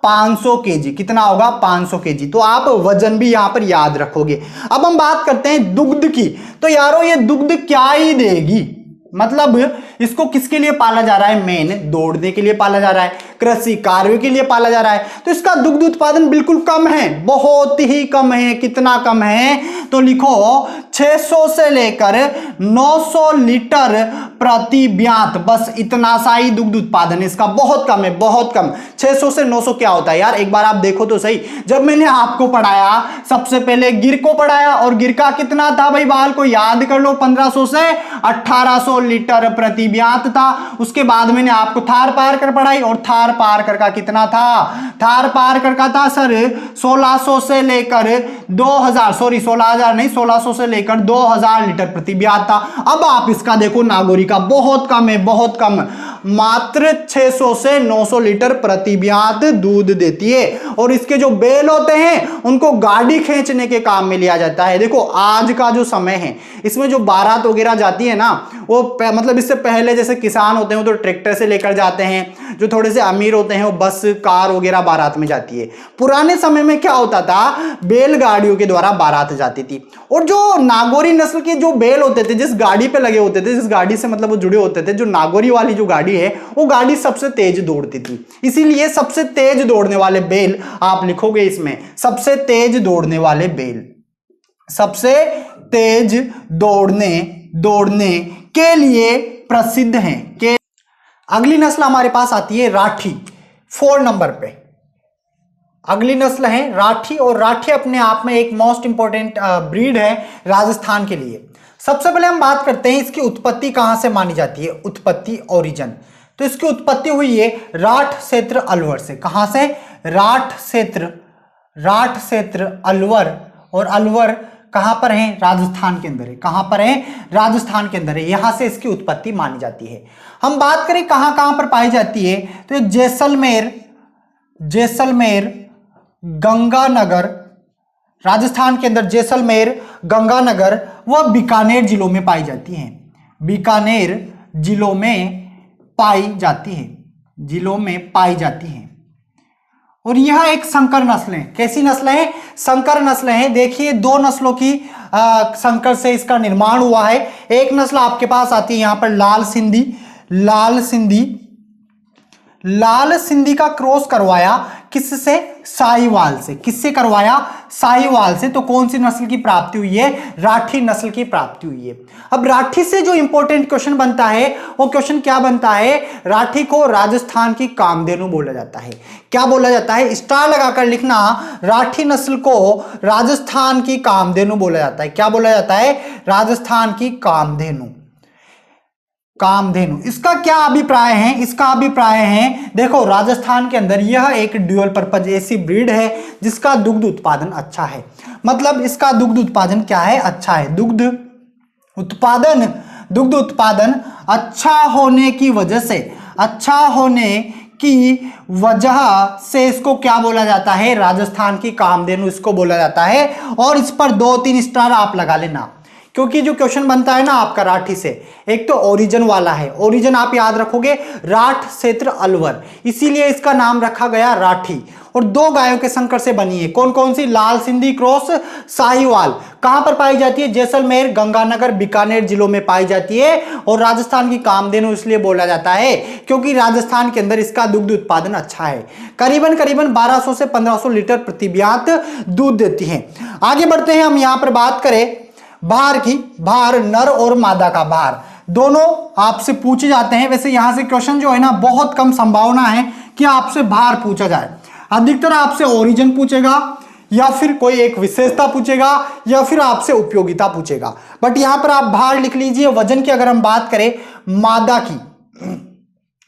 500 केजी, कितना होगा 500 केजी। तो आप वजन भी यहां पर याद रखोगे। अब हम बात करते हैं दुग्ध की, तो यारों ये दुग्ध क्या ही देगी, मतलब इसको किसके लिए पाला जा रहा है, मेन दौड़ने के लिए पाला जा रहा है, कृषि कार्यों के लिए पाला जा रहा है। तो इसका दुग्ध उत्पादन बिल्कुल कम है, बहुत ही कम है। कितना कम है, तो लिखो 600 से लेकर 900 लीटर प्रति ब्यात, बस इतना सा ही दुग्ध उत्पादन इसका, बहुत कम है, बहुत कम। 600 से 900 क्या होता है यार, एक बार आप देखो तो सही। जब मैंने आपको पढ़ाया सबसे पहले गिर को पढ़ाया, और गिर का कितना था भाई, बाल को याद कर लो, 1500 से 1800 लीटर प्रति ब्यात था। उसके बाद मैंने आपको थार पारकर पढ़ाई, और थार पारकर का कितना था, थार पारकर का था सर 1600 से लेकर 2000, सॉरी 16000 नहीं, 1600 से लेकर 2000 लीटर प्रति ब्यात था। अब आप इसका देखो नागौरी का बहुत कम है, बहुत कम, मात्र 600 से 900 लीटर प्रति ब्यात दूध देती है। और इसके जो बैल होते हैं उनको गाड़ी खींचने के काम में लिया जाता है। देखो आज का जो समय है इसमें जो बारात वगैरह जाती है ना, वो मतलब इससे पहले जैसे किसान होते हैं वो तो ट्रैक्टर से लेकर जाते हैं, जो थोड़े से अमीर होते हैं वो बस कार वगैरह बारात में जाती है। पुराने समय में क्या होता था, बैलगाड़ियों के द्वारा बारात जाती थी। और जो नागौरी नस्ल के जो बैल होते थे, जिस गाड़ी पे लगे होते थे, जिस गाड़ी से मतलब वो जुड़े होते थे, जो नागौरी वाली जो गाड़ी है वो गाड़ी सबसे तेज दौड़ती थी। इसीलिए सबसे तेज दौड़ने वाले बैल आप लिखोगे इसमें, सबसे तेज दौड़ने वाले बैल, सबसे तेज दौड़ने के लिए प्रसिद्ध हैं। के अगली नस्ल हमारे पास आती है राठी, 4 नंबर पे अगली नस्ल है राठी। और राठी अपने आप में एक मोस्ट इंपॉर्टेंट ब्रीड है राजस्थान के लिए। सबसे पहले हम बात करते हैं इसकी उत्पत्ति कहां से मानी जाती है, उत्पत्ति ओरिजिन। तो इसकी उत्पत्ति हुई है राठ क्षेत्र अलवर से। कहां से, राठ क्षेत्र अलवर, और अलवर कहां पर है, राजस्थान के अंदर है। कहां पर है, राजस्थान के अंदर है। यहां से इसकी उत्पत्ति मानी जाती है। हम बात करें कहां कहां पर पाई जाती है, तो जैसलमेर, गंगानगर, राजस्थान के अंदर जैसलमेर, गंगानगर व बीकानेर जिलों में पाई जाती हैं। बीकानेर जिलों में पाई जाती हैं। और यह एक संकर नस्ल है। कैसी नस्ल है, संकर नस्ल है। देखिए 2 नस्लों की संकर से इसका निर्माण हुआ है। एक नस्ल आपके पास आती है यहां पर लाल सिंधी का क्रॉस करवाया किससे, साहिवाल से। किससे करवाया, साहिवाल से। तो कौन सी नस्ल की प्राप्ति हुई है, राठी नस्ल की प्राप्ति हुई है। अब राठी से जो इंपॉर्टेंट क्वेश्चन बनता है वो क्वेश्चन क्या बनता है, राठी को राजस्थान की कामधेनु बोला जाता है। क्या बोला जाता है, स्टार लगाकर लिखना, राठी नस्ल को राजस्थान की कामधेनु बोला जाता है। क्या बोला जाता है, राजस्थान की कामधेनु। इसका क्या अभिप्राय है, इसका अभिप्राय है देखो राजस्थान के अंदर यह एक ड्यूअल पर्पज ऐसी ब्रीड है जिसका दुग्ध उत्पादन अच्छा है। मतलब इसका दुग्ध उत्पादन क्या है, अच्छा है। दुग्ध उत्पादन अच्छा होने की वजह से इसको क्या बोला जाता है, राजस्थान की कामधेनु इसको बोला जाता है। और इस पर 2-3 स्टार आप लगा लेना, क्योंकि जो क्वेश्चन बनता है ना आपका राठी से, एक तो ओरिजिन वाला है, ओरिजिन आप याद रखोगे राठ क्षेत्र अलवर, इसीलिए इसका नाम रखा गया राठी। और 2 गायों के संकर से बनी है। कौन कौन सी, लाल सिंधी क्रॉस साहिवाल। कहां पर पाई जाती है, जैसलमेर, गंगानगर, बीकानेर जिलों में पाई जाती है। और राजस्थान की कामधेनु इसलिए बोला जाता है क्योंकि राजस्थान के अंदर इसका दुग्ध उत्पादन अच्छा है। करीबन 1200 से 1500 लीटर प्रति ब्यात दूध देती है। आगे बढ़ते हैं, हम यहां पर बात करें भार की। भार, नर और मादा का भार दोनों आपसे पूछे जाते हैं। वैसे यहां से क्वेश्चन जो है ना, बहुत कम संभावना है कि आपसे भार पूछा जाए। अधिकतर आपसे ओरिजिन पूछेगा, या फिर कोई एक विशेषता पूछेगा, या फिर आपसे उपयोगिता पूछेगा। बट यहां पर आप भार लिख लीजिए। वजन की अगर हम बात करें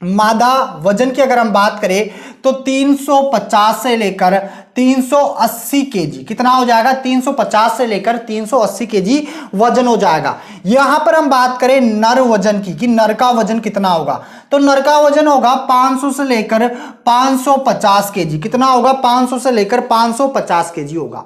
मादा वजन की अगर हम बात करें तो 350 से लेकर 380 केजी, कितना हो जाएगा, 350 से लेकर 380 केजी वजन हो जाएगा। यहां पर हम बात करें नर वजन की, कि नर का वजन कितना होगा, तो नर का वजन होगा 500 से लेकर 550 केजी। कितना होगा, 500 से लेकर 550 केजी होगा।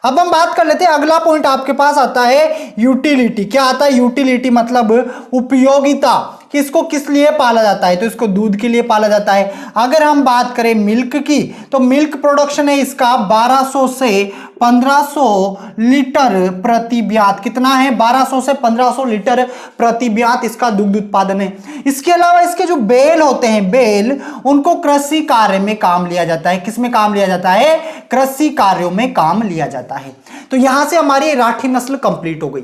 अब हम बात कर लेते हैं, अगला पॉइंट आपके पास आता है यूटिलिटी। क्या आता है यूटिलिटी? मतलब उपयोगिता, कि इसको किस लिए पाला जाता है, तो इसको दूध के लिए पाला जाता है। अगर हम बात करें मिल्क की, तो मिल्क प्रोडक्शन है इसका 1200 से 1500 लीटर प्रति ब्यात। कितना है? 1200 से 1500 लीटर प्रति ब्यात इसका दुग्ध उत्पादन है। इसके अलावा इसके जो बेल होते हैं, बेल, उनको कृषि कार्य में काम लिया जाता है। किस में काम लिया जाता है? कृषि कार्यों में काम लिया जाता है। तो यहां से हमारी राठी नस्ल कंप्लीट हो गई।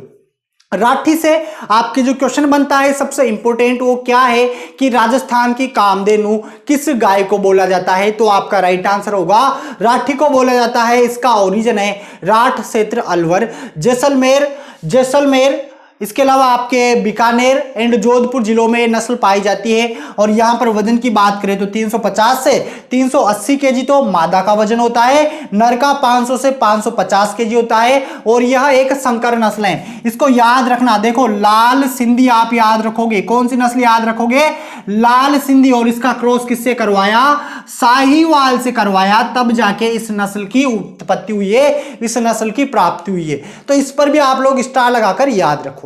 राठी से आपके जो क्वेश्चन बनता है सबसे इंपॉर्टेंट वो क्या है कि राजस्थान की कामधेनु किस गाय को बोला जाता है, तो आपका राइट आंसर होगा राठी को बोला जाता है। इसका ओरिजिन है राठ क्षेत्र, अलवर, जैसलमेर, इसके अलावा आपके बीकानेर एंड जोधपुर जिलों में नस्ल पाई जाती है। और यहां पर वजन की बात करें तो 350 से 380 केजी तो मादा का वजन होता है, नर का 500 से 550 केजी होता है। और यह एक संकर नस्ल है, इसको याद रखना। देखो लाल सिंधी आप याद रखोगे, कौन सी नस्ल याद रखोगे? लाल सिंधी। और इसका क्रॉस किससे करवाया? साहीवाल से करवाया, तब जाके इस नस्ल की उत्पत्ति हुई है, इस नस्ल की प्राप्ति हुई है। तो इस पर भी आप लोग स्टार लगाकर याद रखोगे।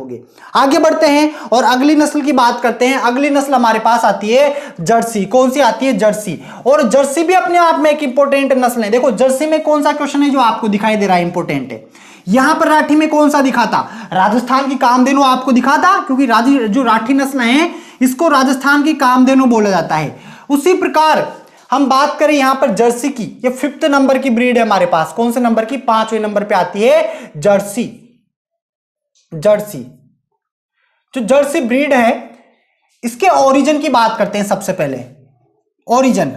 आगे बढ़ते हैं और अगली नस्ल की बात करते हैं। अगली नस्ल हमारे पास आती है जर्सी। कौन सी आती है? जर्सी। और जर्सी भी अपने आप में एक इंपॉर्टेंट नस्ल है। देखो जर्सी में कौन सा क्वेश्चन है जो आपको दिखाई दे रहा है इंपॉर्टेंट है? यहां पर राठी में कौन सा दिखा था? राजस्थान की कामधेनु आपको दिखा था, क्योंकि जो राठी नस्ल है इसको राजस्थान की कामधेनु बोला जाता है। उसी प्रकार हम बात करें यहां पर जर्सी की, ये 5th नंबर की ब्रीड है हमारे पास। कौन से नंबर की? 5वें नंबर पे आती है जर्सी। जो जर्सी ब्रीड है इसके ओरिजिन की बात करते हैं सबसे पहले। ओरिजिन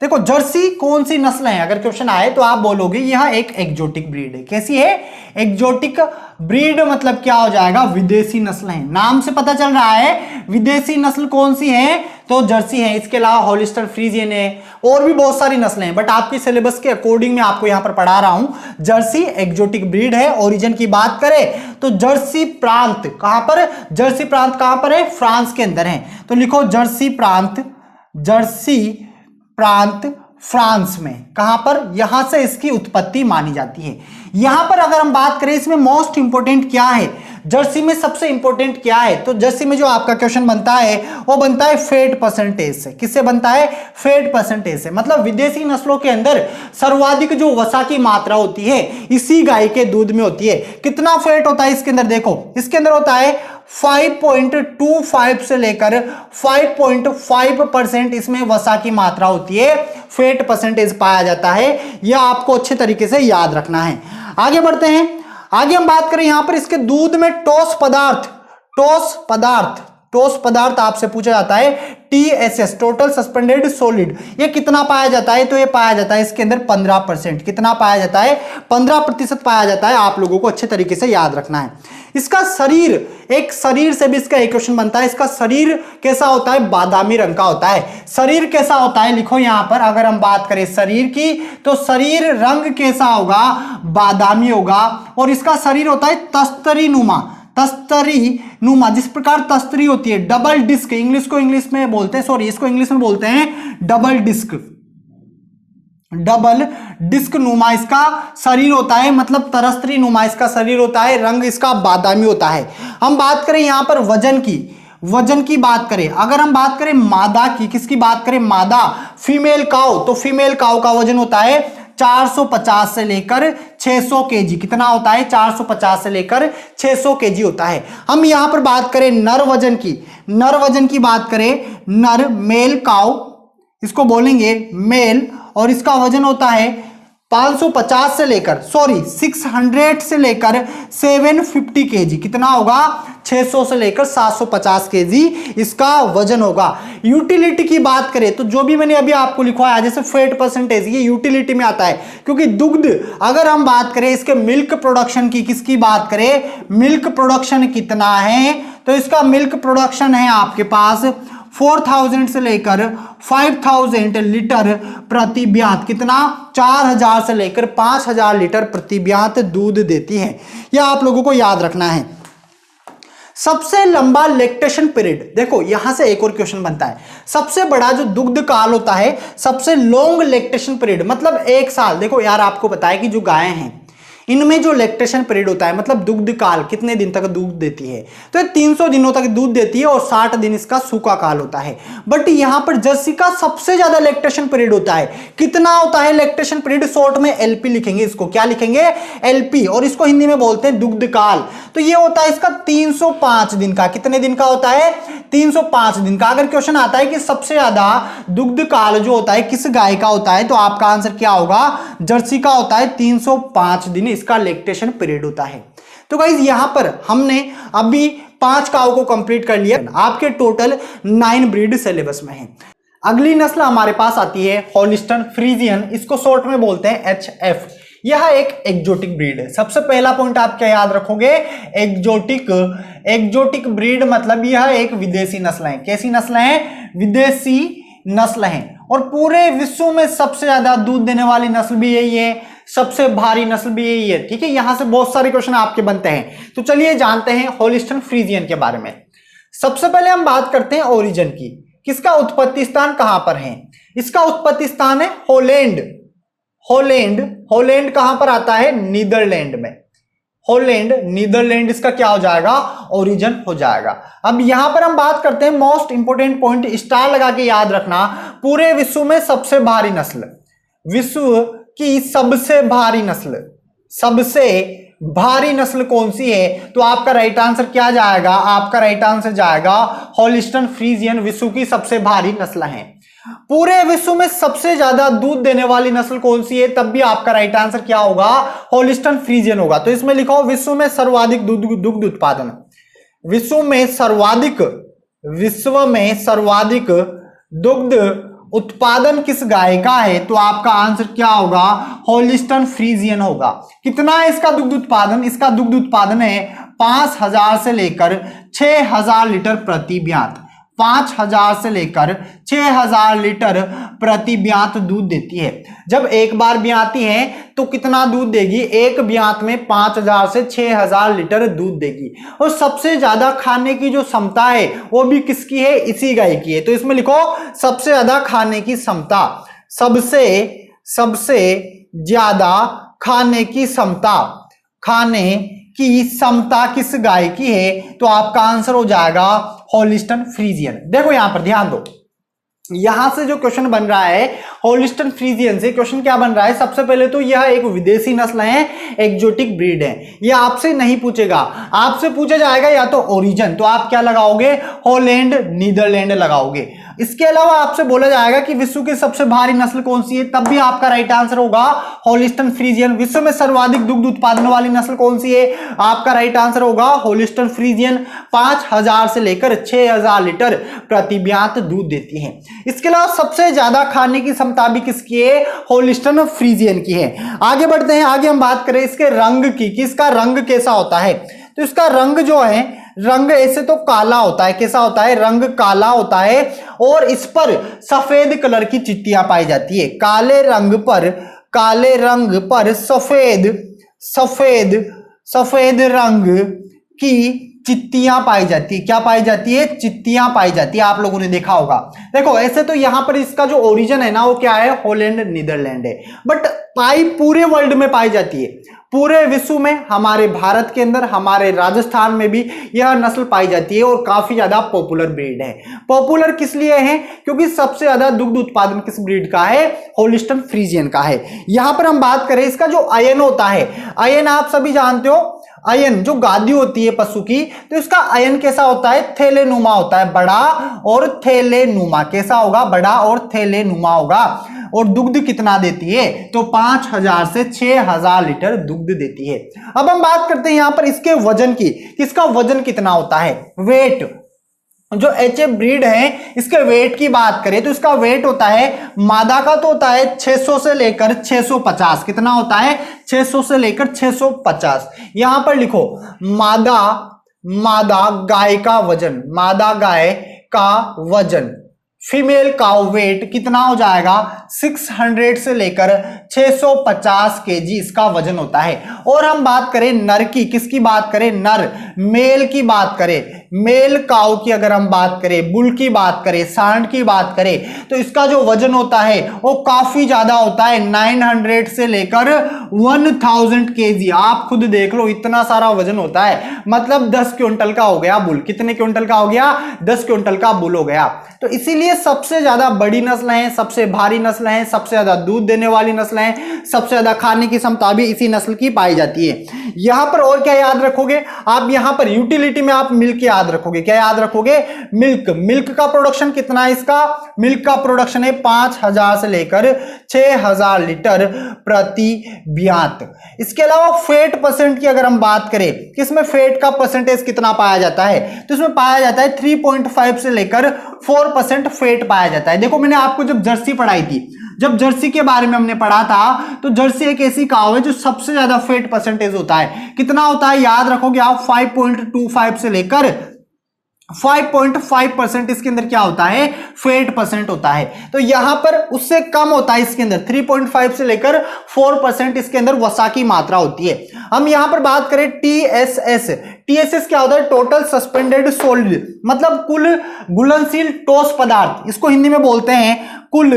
देखो, जर्सी कौन सी नस्ल है अगर क्वेश्चन आए तो आप बोलोगे यह एक एक्जोटिक ब्रीड है। कैसी है? Exotic breed. मतलब क्या हो जाएगा? विदेशी नस्ल है। नाम से पता चल रहा है विदेशी नस्ल कौन सी है, तो जर्सी है। इसके अलावा हॉलिस्टर फ्रीजियन है और भी बहुत सारी नस्लें हैं, बट आपकी सिलेबस के अकॉर्डिंग मैं आपको यहां पर पढ़ा रहा हूं। जर्सी एक्जोटिक ब्रीड है। ओरिजिन की बात करें तो जर्सी प्रांत कहां पर? जर्सी प्रांत कहां पर है? फ्रांस के अंदर है। तो लिखो जर्सी प्रांत, जर्सी प्रांत फ्रांस में। कहां पर? यहां से इसकी उत्पत्ति मानी जाती है। यहां पर अगर हम बात करें इसमें मोस्ट इंपोर्टेंट क्या है, जर्सी में सबसे इंपॉर्टेंट क्या है, तो जर्सी में जो आपका क्वेश्चन बनता है वो बनता है फैट परसेंटेज से। किससे बनता है? फैट परसेंटेज से। मतलब विदेशी नस्लों के अंदर सर्वाधिक जो वसा की मात्रा होती है इसी गाय के दूध में होती है। कितना फैट होता है इसके अंदर? देखो इसके अंदर होता है 5.25 से लेकर 5.5% इसमें वसा की मात्रा होती है, फैट परसेंटेज पाया जाता है। यह आपको अच्छे तरीके से याद रखना है। आगे बढ़ते हैं। आगे हम बात करें यहां पर इसके दूध में ठोस पदार्थ आपसे पूछा जाता है TSS, टोटल सस्पेंडेड सॉलिड, ये कितना पाया जाता है? तो ये पाया जाता है इसके अंदर 15%। कितना पाया जाता है? 15% पाया जाता है। आप लोगों को अच्छे तरीके से याद रखना है। इसका शरीर, एक शरीर से भी इसका एक क्वेश्चन बनता है। इसका शरीर कैसा होता है? बादामी रंग का होता है। शरीर कैसा होता है? लिखो यहां पर अगर हम बात करें शरीर की तो शरीर रंग कैसा होगा? बादामी होगा। और इसका शरीर होता है तस्तरी नुमा, जिस प्रकार तस्तरी होती है, डबल डिस्क, इसको इंग्लिश में बोलते हैं डबल डिस्क नुमा इसका शरीर होता है। मतलब तरस्तरी नुमा इसका शरीर होता है, रंग इसका बादामी होता है। हम बात करें यहां पर वजन की बात करें, अगर हम बात करें मादा की, किसकी बात करें? मादा, फीमेल काउ, तो फीमेल काउ का वजन होता है 450 से लेकर 600 केजी। कितना होता है? 450 से लेकर 600 केजी होता है। हम यहां पर बात करें नर वजन की बात करें, नर मेल काउ इसको बोलेंगे मेल, और इसका वजन होता है 600 से लेकर 750 केजी। कितना होगा? 600 से लेकर 750 केजी इसका वजन होगा। यूटिलिटी की बात करें तो जो भी मैंने अभी आपको लिखवाया जैसे फैट परसेंटेज, ये यूटिलिटी में आता है, क्योंकि दुग्ध, अगर हम बात करें इसके मिल्क प्रोडक्शन की, किसकी बात करें? मिल्क प्रोडक्शन कितना है, तो इसका मिल्क प्रोडक्शन है आपके पास 4000 से लेकर 5000 लीटर प्रति ब्यात। कितना? 4000 से लेकर 5000 लीटर प्रति ब्यात दूध देती है। यह आप लोगों को याद रखना है। सबसे लंबा लैक्टेशन पीरियड, देखो यहां से एक और क्वेश्चन बनता है। सबसे बड़ा जो दुग्ध काल होता है, सबसे लॉन्ग लैक्टेशन पीरियड मतलब 1 साल। देखो यार आपको बताया कि जो गायें हैं इनमें जो लैक्टेशन पीरियड होता है मतलब दुग्ध काल कितने दिन तक दूध देती है, तो 300 दिनों तक दूध देती है और 60 दिन इसका सूखा काल होता है। बट यहां पर जर्सी का सबसे ज्यादा लैक्टेशन पीरियड होता है। कितना होता है लैक्टेशन पीरियड, शॉर्ट में एलपी लिखेंगे, इसको क्या लिखेंगे, एलपी, और इसको हिंदी में बोलते हैं दुग्ध काल। तो ये होता है इसका 305 दिन का। कितने दिन का होता है, 305 दिन का। अगर क्वेश्चन आता है कि सबसे ज्यादा दुग्ध काल जो होता है किस गाय का होता है, तो आपका आंसर क्या होगा, जर्सी का होता है। 305 दिन इसका लैक्टेशन पीरियड होता है। तो गाइस यहां पर हमने अभी 5 काऊ को कंप्लीट कर लिया। आपके टोटल 9 ब्रीड सिलेबस में है। अगली नस्ल हमारे पास आती है होलिस्टन फ्रीजियन, इसको शॉर्ट में बोलते हैं HF। यह एक एक्जोटिक ब्रीड है। सबसे पहला पॉइंट आप क्या याद रखोगे, एक्जोटिक ब्रीड मतलब यह एक विदेशी नस्ल है। कैसी नस्ल है, विदेशी नस्ल है। और पूरे विश्व में सबसे ज्यादा दूध देने वाली नस्ल भी यही है, सबसे भारी नस्ल भी यही है। ठीक है, यहां से बहुत सारे क्वेश्चन आपके बनते हैं। तो चलिए जानते हैं होलिस्टन फ्रीजियन के बारे में। सबसे पहले हम बात करते हैं ओरिजिन की, किसका उत्पत्ति स्थान कहां पर है। इसका उत्पत्ति स्थान है हॉलैंड। हॉलैंड कहां पर आता है, नीदरलैंड में। हॉलैंड, नीदरलैंड इसका क्या हो जाएगा, ओरिजिन हो जाएगा। अब यहां पर हम बात करते हैं मोस्ट इंपोर्टेंट पॉइंट, स्टार लगा के याद रखना। पूरे विश्व में सबसे भारी नस्ल, विश्व की सबसे भारी नस्ल कौन सी है, तो आपका राइट आंसर क्या जाएगा, आपका राइट आंसर जाएगा होलिस्टन फ्रीजियन विश्व की सबसे भारी नस्ल है। पूरे विश्व में सबसे ज्यादा दूध देने वाली नस्ल कौन सी है, तब भी आपका राइट आंसर क्या होगा, होलिस्टन फ्रीजियन होगा। तो इसमें लिखो विश्व में सर्वाधिक दुग्ध उत्पादन, विश्व में सर्वाधिक दुग्ध उत्पादन किस गाय का है, तो आपका आंसर क्या होगा, होलिस्टन फ्रीजियन होगा। कितना है इसका दुग्ध उत्पादन, इसका दुग्ध उत्पादन है 5000 से लेकर 6000 लीटर प्रति ब्यात। 5000 से लेकर 6000 लीटर प्रति ब्यात दूध देती है। जब एक बार ब्याती है तो कितना दूध देगी, एक ब्यात में 5000 से 6000 लीटर दूध देगी। और सबसे ज्यादा खाने की जो क्षमता है वो भी किसकी है, इसी गाय की है। तो इसमें लिखो सबसे ज्यादा खाने की क्षमता, सबसे ज्यादा खाने की क्षमता किस गाय की है, तो आपका आंसर हो जाएगा होलिस्टन फ्रीजियन। देखो यहां पर ध्यान दो, यहां से जो क्वेश्चन बन रहा है होलिस्टन फ्रीजियन से क्वेश्चन क्या बन रहा है, सबसे पहले तो यह एक विदेशी नस्ल है, एक्जोटिक ब्रीड है। यह आपसे नहीं पूछेगा, आपसे पूछा जाएगा या तो ओरिजिन, तो आप क्या लगाओगे, हॉलैंड, नीदरलैंड लगाओगे। इसके अलावा आपसे बोला जाएगा कि विश्व की सबसे भारी नस्ल कौन सी है, तब भी आपका राइट आंसर होगा होलिस्टन फ्रीजियन। विश्व में सर्वाधिक दुग्ध उत्पादन वाली नस्ल कौन सी है, आपका राइट आंसर होगा होलिस्टन फ्रीजियन। 5000 से लेकर 6000 लीटर प्रति ब्यात दूध देती है। इसके अलावा सबसे ज्यादा खाने की क्षमता भी किसकी है, होलिस्टन फ्रीजियन की है। आगे बढ़ते हैं, आगे हम बात करें इसके रंग की, किसका रंग कैसा होता है, तो इसका रंग जो है, रंग ऐसे तो काला होता है। कैसा होता है, रंग काला होता है और इस पर सफेद कलर की चिट्टियां पाई जाती है। काले रंग पर सफेद रंग की चित्तियां पाई जाती है। क्या पाई जाती है, चित्तियां पाई जाती है, आप लोगों ने देखा होगा। देखो ऐसे तो यहां पर इसका जो ओरिजिन है ना, वो क्या है, हॉलैंड, नीदरलैंड है। बट पाई पूरे वर्ल्ड में पाई जाती है, पूरे विश्व में, हमारे भारत के अंदर, हमारे राजस्थान में भी यह नस्ल पाई जाती है और काफी ज्यादा पॉपुलर ब्रीड है। पॉपुलर किस लिए है, क्योंकि सबसे ज्यादा दुग्ध उत्पादन किस ब्रीड का है, होलिस्टन फ्रीजियन का है। यहां पर हम बात करें इसका जो अयन होता है, अयन आप सभी जानते हो, अयन जो गादी होती है पशु की, तो इसका अयन कैसा होता है, थैलेनुमा होता है, बड़ा और थैलेनुमा। कैसा होगा, बड़ा और थैलेनुमा होगा। और दुग्ध कितना देती है, तो 5000 से 6000 लीटर दुग्ध देती है। अब हम बात करते हैं यहां पर इसके वजन की, इसका वजन कितना होता है, वेट। जो HF ब्रीड है, इसके वेट की बात करें तो इसका वेट होता है, मादा का तो होता है 600 से लेकर 650। कितना होता है, 600 से लेकर 650। यहां पर लिखो मादा गाय का वजन, फीमेल काउ वेट कितना हो जाएगा, 600 से लेकर 650 केजी इसका वजन होता है। और हम बात करें नर की, किसकी बात करें, नर, मेल की बात करें, मेल काउ की अगर हम बात करें, बुल की बात करें, सांड की बात करें, तो इसका जो वजन होता है वो काफी ज्यादा होता है, 900 से लेकर 1000 केजी। आप खुद देख लो, इतना सारा वजन होता है, मतलब 10 क्विंटल का हो गया बुल। कितने क्विंटल का हो गया? 10 क्विंटल का बुल हो गया। तो इसीलिए सबसे ज्यादा बड़ी नस्ल है, सबसे भारी नस्ल है, सबसे ज्यादा दूध देने वाली नस्ल है, सबसे ज्यादा खाने की क्षमता भी इसी नस्ल की पाई जाती है। यहां पर और क्या याद रखोगे आप? यहां पर यूटिलिटी में आप मिल्क याद रखोगे। क्या याद रखोगे? मिल्क। मिल्क का प्रोडक्शन कितना है इसका? मिल्क का प्रोडक्शन है 5000 से लेकर 6000 लीटर प्रति ब्यात। इसके अलावा फैट परसेंट की अगर हम बात करें कि इसमें फैट का परसेंटेज कितना पाया जाता है, तो इसमें पाया जाता है 3.5 से लेकर 4% फैट पाया जाता है। देखो, मैंने आपको जब जर्सी पढ़ाई थी, जब जर्सी के बारे में हमने पढ़ा था, तो जर्सी एक ऐसी काऊ है जो सबसे ज्यादा फैट परसेंटेज होता है। कितना होता है याद रखोगे आप? 5.25 से लेकर 5.5% इसके अंदर क्या होता है? फैट परसेंट होता है। तो यहां पर उससे कम होता है इसके अंदर, 3.5 से लेकर 4% इसके अंदर वसा की मात्रा होती है। हम यहां पर बात करें TSS। TSS क्या होता है? टोटल सस्पेंडेड सोलिड, मतलब कुल घुलनशील ठोस पदार्थ। इसको हिंदी में बोलते हैं कुल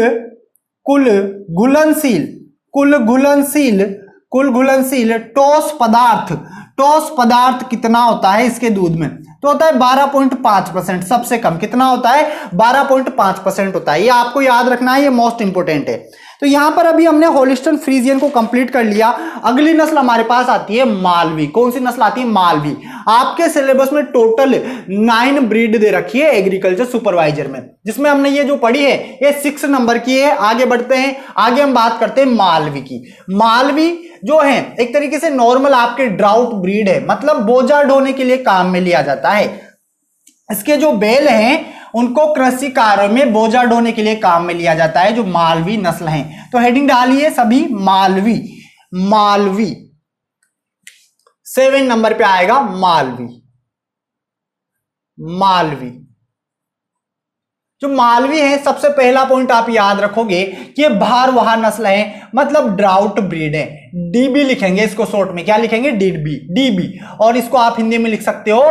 घुलनशील ठोस पदार्थ। ठोस पदार्थ कितना होता है इसके दूध में? तो होता है 12.5%। सबसे कम कितना होता है? 12.5% होता है। ये आपको याद रखना है, ये मोस्ट इंपोर्टेंट है। तो यहां पर अभी हमने होलिस्टन फ्रीजियन को कंप्लीट कर लिया। अगली नस्ल हमारे पास आती है मालवी। कौन सी नस्ल आती है? मालवी। आपके सिलेबस में टोटल 9 ब्रीड दे रखी है एग्रीकल्चर सुपरवाइजर में, जिसमें हमने ये जो पढ़ी है ये 6 नंबर की है। आगे बढ़ते हैं, आगे हम बात करते हैं मालवी की। मालवी जो है एक तरीके से नॉर्मल आपके ड्राउट ब्रीड है, मतलब बोझा ढोने के लिए काम में लिया जाता है। इसके जो बैल हैं उनको कृषि कार्य में बोझा ढोने के लिए काम में लिया जाता है, जो मालवी नस्ल हैं। तो हेडिंग डालिए सभी मालवी 7 नंबर पे आएगा मालवी। जो मालवी है, सबसे पहला पॉइंट आप याद रखोगे कि ये भारवाह नस्ल है, मतलब ड्राउट ब्रीड है। डीबी लिखेंगे इसको शॉर्ट में। क्या लिखेंगे? डीबी। और इसको आप हिंदी में लिख सकते हो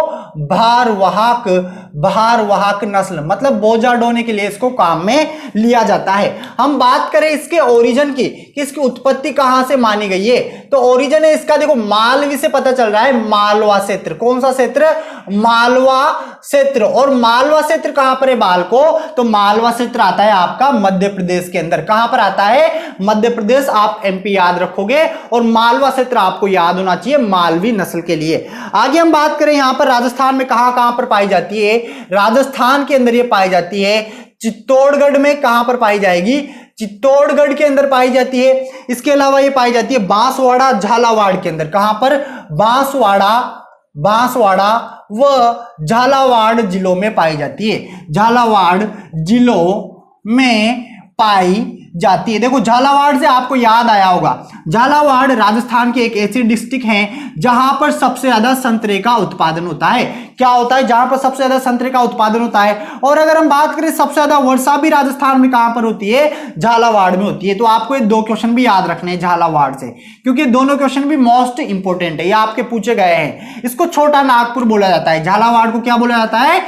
भारवाहक नस्ल, मतलब बोझा ढोने के लिए इसको काम में लिया जाता है। हम बात करें इसके ओरिजिन की कि इसकी उत्पत्ति कहां से मानी गई है, तो ओरिजिन है इसका, देखो मालवी से पता चल रहा है, मालवा क्षेत्र। कौन सा क्षेत्र? मालवा क्षेत्र। और मालवा क्षेत्र कहां पर है बालको? तो मालवा क्षेत्र आता है आपका मध्य प्रदेश के अंदर। कहां पर आता है? मध्य प्रदेश। आप एमपी याद रखोगे, और मालवा क्षेत्र आपको याद होना चाहिए मालवी नस्ल के लिए। आगे हम बात करें यहां पर राजस्थान में कहां पर पाई जाती है। राजस्थान के अंदर ये पाई जाती है चित्तौड़गढ़ में। कहां पर पाई जाएगी? चित्तौड़गढ़ के अंदर पाई जाती है। इसके अलावा ये पाई जाती है बांसवाड़ा झालावाड़ के अंदर। कहां पर? बांसवाड़ा व झालावाड़ जिलों में पाई जाती है। झालावाड़ जिलों में पाई जाती है। देखो, झालावाड़ से आपको याद आया होगा, झालावाड़ राजस्थान की एक ऐसी डिस्ट्रिक्ट है जहां पर सबसे ज्यादा संतरे का उत्पादन होता है। क्या होता है? जहां पर सबसे ज्यादा संतरे का उत्पादन होता है। और अगर हम बात करें सबसे ज्यादा वर्षा भी राजस्थान में कहां पर होती है? झालावाड़ में होती है। तो आपको ये 2 क्वेश्चन भी याद रखने हैं झालावाड़ से, क्योंकि दोनों क्वेश्चन भी मोस्ट इंपोर्टेंट है, ये आपके पूछे गए हैं। इसको छोटा नागपुर बोला जाता है। झालावाड़ को क्या बोला जाता है?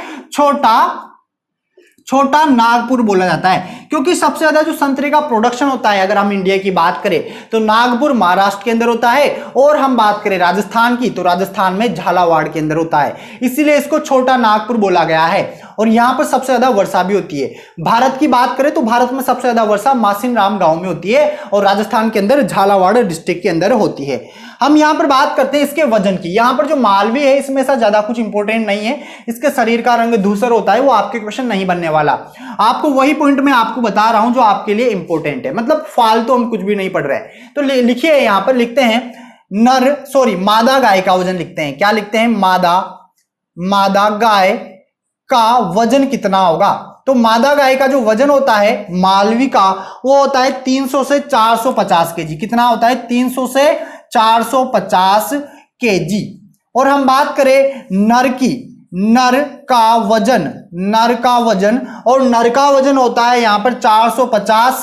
छोटा नागपुर बोला जाता है, क्योंकि सबसे ज्यादा जो संतरे का प्रोडक्शन होता है, अगर हम इंडिया की बात करें तो नागपुर महाराष्ट्र के अंदर होता है, और हम बात करें राजस्थान की तो राजस्थान में झालावाड़ के अंदर होता है। इसीलिए इसको छोटा नागपुर बोला गया है। और यहां पर सबसे ज्यादा वर्षा भी होती है। भारत की बात करें तो भारत में सबसे ज्यादा वर्षा मासिनराम गांव में होती है, और राजस्थान के अंदर झालावाड़ डिस्ट्रिक्ट के अंदर होती है। हम यहां पर बात करते हैं इसके वजन की। यहां पर जो मालवी है इसमें ऐसा ज्यादा कुछ इंपॉर्टेंट नहीं है। इसके शरीर का रंग धूसर होता है, वो आपके क्वेश्चन नहीं बनने वाला। आपको वही पॉइंट मैं आपको बता रहा हूं जो आपके लिए इंपॉर्टेंट है, मतलब फालतू हम कुछ भी नहीं पढ़ रहे हैं। तो लिखिए, यहां पर लिखते हैं मादा गाय का वजन लिखते हैं। क्या लिखते हैं? मादा गाय का वजन कितना होगा? तो मादा गाय का जो वजन होता है मालवी का, वो होता है 300 से 450 केजी। कितना होता है? 300 से 450 केजी। और हम बात करें नर की, नर का वजन होता है यहां पर 450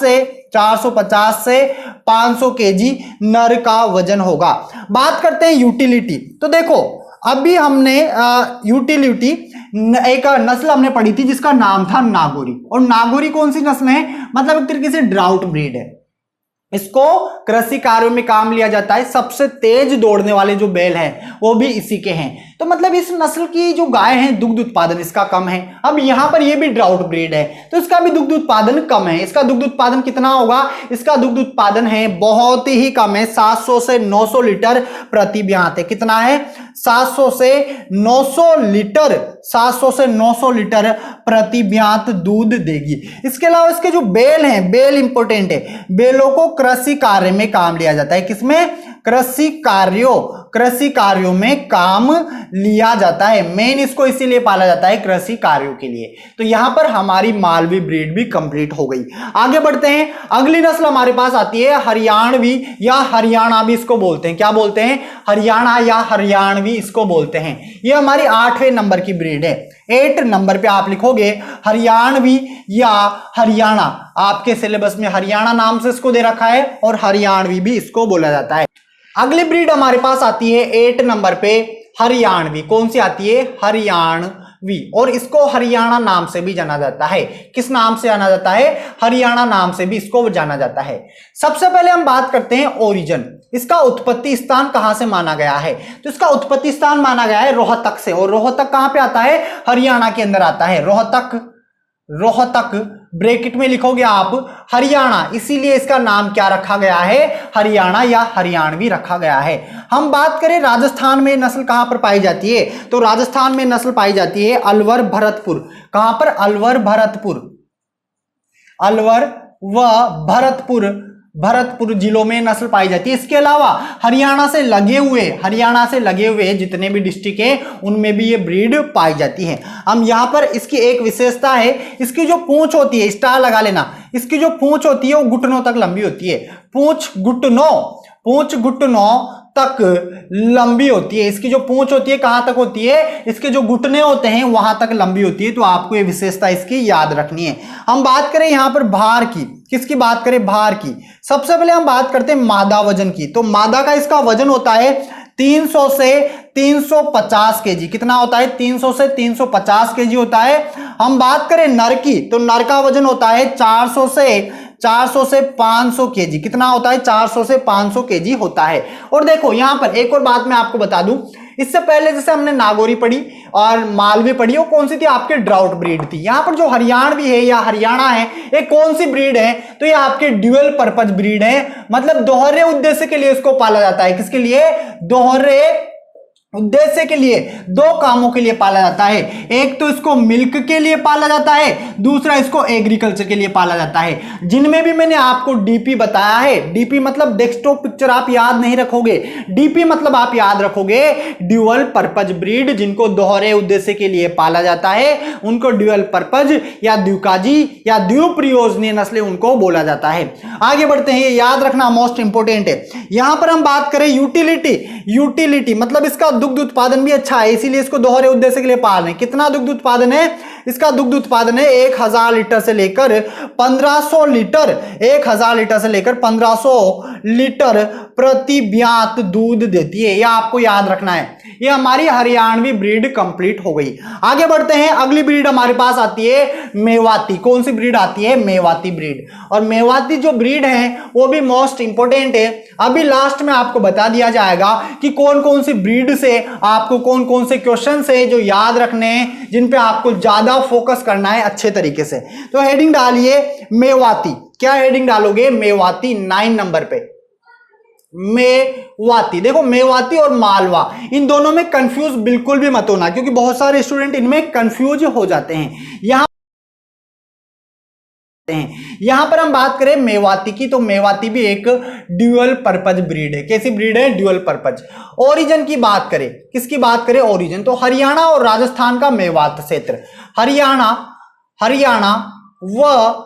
से 500 केजी नर का वजन होगा। बात करते हैं यूटिलिटी। तो देखो, अभी हमने यूटिलिटी एक नस्ल हमने पढ़ी थी जिसका नाम था नागौरी। और नागौरी कौन सी नस्ल है, मतलब एक तरीके से ड्राउट ब्रीड है। इसको कृषि कार्यों में काम लिया जाता है। सबसे तेज दौड़ने वाले जो बैल हैं वो भी इसी के हैं। तो मतलब इस नस्ल की जो गाय है दुग्ध उत्पादन इसका कम है। अब यहां पर ये भी ड्राउट ब्रीड है तो इसका भी दुग्ध उत्पादन कम है। इसका दुग्ध उत्पादन कितना होगा, इसका दुग्ध उत्पादन है बहुत ही कम है, 700 से 900 लीटर प्रति ब्यात है। कितना है, 700 से 900 लीटर, 700 से 900 लीटर प्रति ब्यात दूध देगी। इसके अलावा इसके जो बैल हैं, बैल इंपॉर्टेंट है, बैलों को कृषि कार्य में काम लिया जाता है। किसमें, कृषि कार्यों में काम लिया जाता है। मेन इसको इसीलिए पाला जाता है कृषि कार्यों के लिए। तो यहां पर हमारी मालवी ब्रीड भी कंप्लीट हो गई। आगे बढ़ते हैं, अगली नस्ल हमारे पास आती है हरियाणवी या हरियाणा भी इसको बोलते हैं। क्या बोलते हैं, हरियाणा या हरियाणवी इसको बोलते हैं। ये हमारी 8वें नंबर की ब्रीड है। 8 नंबर पे आप लिखोगे हरियाणवी या हरियाणा। आपके सिलेबस में हरियाणा नाम से इसको दे रखा है और हरियाणवी भी इसको बोला जाता है। अगली ब्रीड हमारे पास आती है 8 नंबर पे हरियाणवी। कौन सी आती है, हरियाणवी। और इसको हरियाणा नाम से भी जाना जाता है। किस नाम से जाना जाता है, हरियाणा नाम से भी इसको जाना जाता है। सबसे पहले हम बात करते हैं ओरिजिन, इसका उत्पत्ति स्थान कहां से माना गया है। तो इसका उत्पत्ति स्थान माना गया है रोहतक से। और रोहतक कहां पे आता है, हरियाणा के अंदर आता है। रोहतक ब्रैकेट में लिखोगे आप हरियाणा, इसीलिए इसका नाम क्या रखा गया है, हरियाणा या हरियाणवी रखा गया है। हम बात करें राजस्थान में नस्ल कहां पर पाई जाती है, तो राजस्थान में नस्ल पाई जाती है अलवर भरतपुर। कहां पर, अलवर व भरतपुर जिलों में नस्ल पाई जाती है। इसके अलावा हरियाणा से लगे हुए जितने भी डिस्ट्रिक्ट हैं उनमें भी ये ब्रीड पाई जाती है। हम यहां पर इसकी एक विशेषता है, इसकी जो पूंछ होती है, स्टार लगा लेना, इसकी जो पूंछ होती है वो घुटनों तक लंबी होती है। पूंछ घुटनों तक लंबी होती है। इसकी जो पूंछ होती है कहां तक होती है, इसके जो घुटने होते हैं वहां तक लंबी होती है। तो आपको ये विशेषता इसकी याद रखनी है। हम बात करें यहां पर भार की, किसकी बात करें, भार की। सबसे पहले हम बात करते हैं मादा वजन की। तो मादा का इसका वजन होता है 300 से 350 केजी। कितना होता है, 300 से 350 केजी होता है। हम बात करें नर की, तो नर का वजन होता है 400 से 500 केजी। कितना होता है, 400 से 500 केजी होता है। और देखो यहां पर एक और बात मैं आपको बता दूं, इससे पहले जैसे हमने नागौरी पढ़ी और मालवी पढ़ी, वो कौन सी थी, आपके ड्राउट ब्रीड थी। यहां पर जो हरियाणवी है या हरियाणा है, ये कौन सी ब्रीड है, तो ये आपके ड्यूअल पर्पज ब्रीड है। मतलब दोहरे उद्देश्य के लिए इसको पाला जाता है। किसके लिए, दोहरे उद्देश्य के लिए, दो कामों के लिए पाला जाता है। एक तो इसको मिल्क के लिए पाला जाता है, दूसरा इसको एग्रीकल्चर के लिए पाला जाता है। जिनमें भी मैंने आपको डीपी बताया है, डीपी मतलब डेस्कटॉप पिक्चर आप याद नहीं रखोगे, डीपी मतलब आप याद रखोगे ड्यूअल पर्पज ब्रीड, जिनको दोहरे उद्देश्य के लिए पाला जाता है उनको ड्यूअल पर्पज या द्विकाजी या द्विप्रयोजनीय नस्लें उनको बोला जाता है। आगे बढ़ते हैं, ये याद रखना मोस्ट इंपोर्टेंट है। यहां पर हम बात करें यूटिलिटी मतलब इसका दुग्ध उत्पादन भी अच्छा है, इसीलिए इसको दोहरे उद्देश्य के लिए पाल रहे हैं। कितना दुग्ध उत्पादन है, इसका दुग्ध उत्पादन है 1000 लीटर से लेकर 1500 लीटर, 1000 लीटर से लेकर 1500 लीटर प्रति ब्यात दूध देती है। यह आपको याद रखना है। ये हमारी हरियाणवी ब्रीड कंप्लीट हो गई। आगे बढ़ते हैं, अगली ब्रीड हमारे पास आती है मेवाती। कौन सी ब्रीड आती है, मेवाती ब्रीड। और मेवाती जो ब्रीड है वो भी मोस्ट इंपोर्टेंट है। अभी लास्ट में आपको बता दिया जाएगा कि कौन कौन सी ब्रीड से आपको कौन कौन से क्वेश्चन है जो याद रखने हैं, जिन पे आपको ज्यादा फोकस करना है अच्छे तरीके से। तो हेडिंग डालिए मेवाती। क्या हेडिंग डालोगे, मेवाती 9 नंबर पे मेवाती। देखो मेवाती और मालवा, इन दोनों में कंफ्यूज बिल्कुल भी मत होना, क्योंकि बहुत सारे स्टूडेंट इनमें कंफ्यूज हो जाते हैं। यहां पर हम बात करें मेवाती की, तो मेवाती भी एक ड्यूअल पर्पज ब्रीड है। कैसी ब्रीड है, ड्यूअल पर्पज। ओरिजिन की बात करें, किसकी बात करें, ओरिजिन, तो हरियाणा और राजस्थान का मेवात क्षेत्र, हरियाणा व